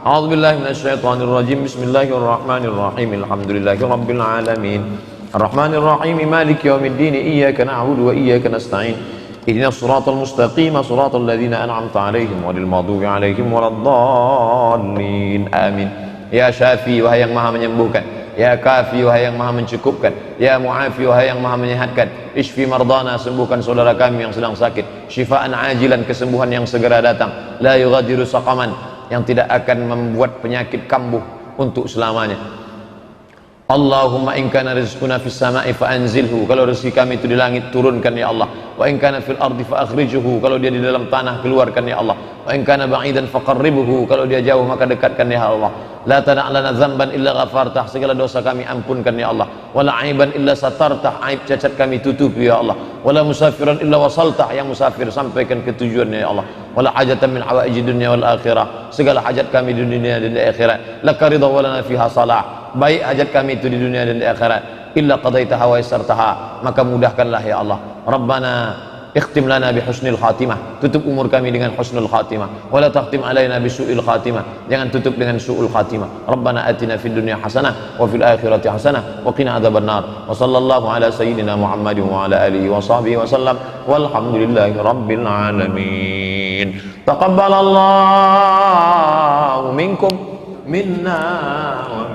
A'udzubillahi minasyaitonir rajim. Bismillahirrahmanirrahim. Alhamdulillahi rabbil alamin. Arrahmanirrahim. Maliki yaumiddin. Iyyaka na'budu wa iyyaka nasta'in. Ihdinas siratal mustaqim. Siratal ladzina an'amta 'alaihim ghairil maghdubi 'alaihim waladdallin. Amin. Ya Syafi, wahai yang Maha menyembuhkan. Ya Kafi, wahai yang Maha mencukupkan. Ya Mu'afi, wahai yang Maha menyehatkan. Ishfi mardana, sembuhkan saudara kami yang sedang sakit. Syifaan ajilan, kesembuhan yang segera datang. La yughadiru saqaman, yang tidak akan membuat penyakit kambuh untuk selamanya. Allahumma in kana rizquna fis sama'i fa anzilhu, kalau rezeki kami itu di langit turunkan ya Allah. Wa in kana fil ardi fa akhrijhu, kalau dia di dalam tanah keluarkan ya Allah. Wa in kana ba'idan faqarribhu, kalau dia jauh maka dekatkan ya Allah. La tada' lana dzamban illa ghafartah, segala dosa kami ampunkan ya Allah. Wala aiban illa satartah, aib cacat kami tutupi ya Allah. Wala musafiran illa wasaltah, yang musafir sampaikan ke tujuannya ya Allah. Wala hajatan min hawaiji dunya wal akhirah, segala hajat kami di dunia dan di akhirat. Laka ridha wa lana fiha salah, baik hajat kami itu di dunia dan di akhirat. Illa qadaitaha wa yassartaha, maka mudahkanlah ya Allah. Rabbana ikhtim lana bihusnil khatimah, tutup umur kami dengan husnul khatimah. Wala takhtim alaina bisu'il khatimah, jangan tutup dengan su'ul khatimah. Rabbana atina fid dunya hasanah wa fil akhirati hasanah wa qina adzabannar. Wa sallallahu ala sayyidina Muhammadin wa ala alihi wa sahbihi wa sallam. Walhamdulillahi rabbil alamin. Taqabbalallahu minkum minna wa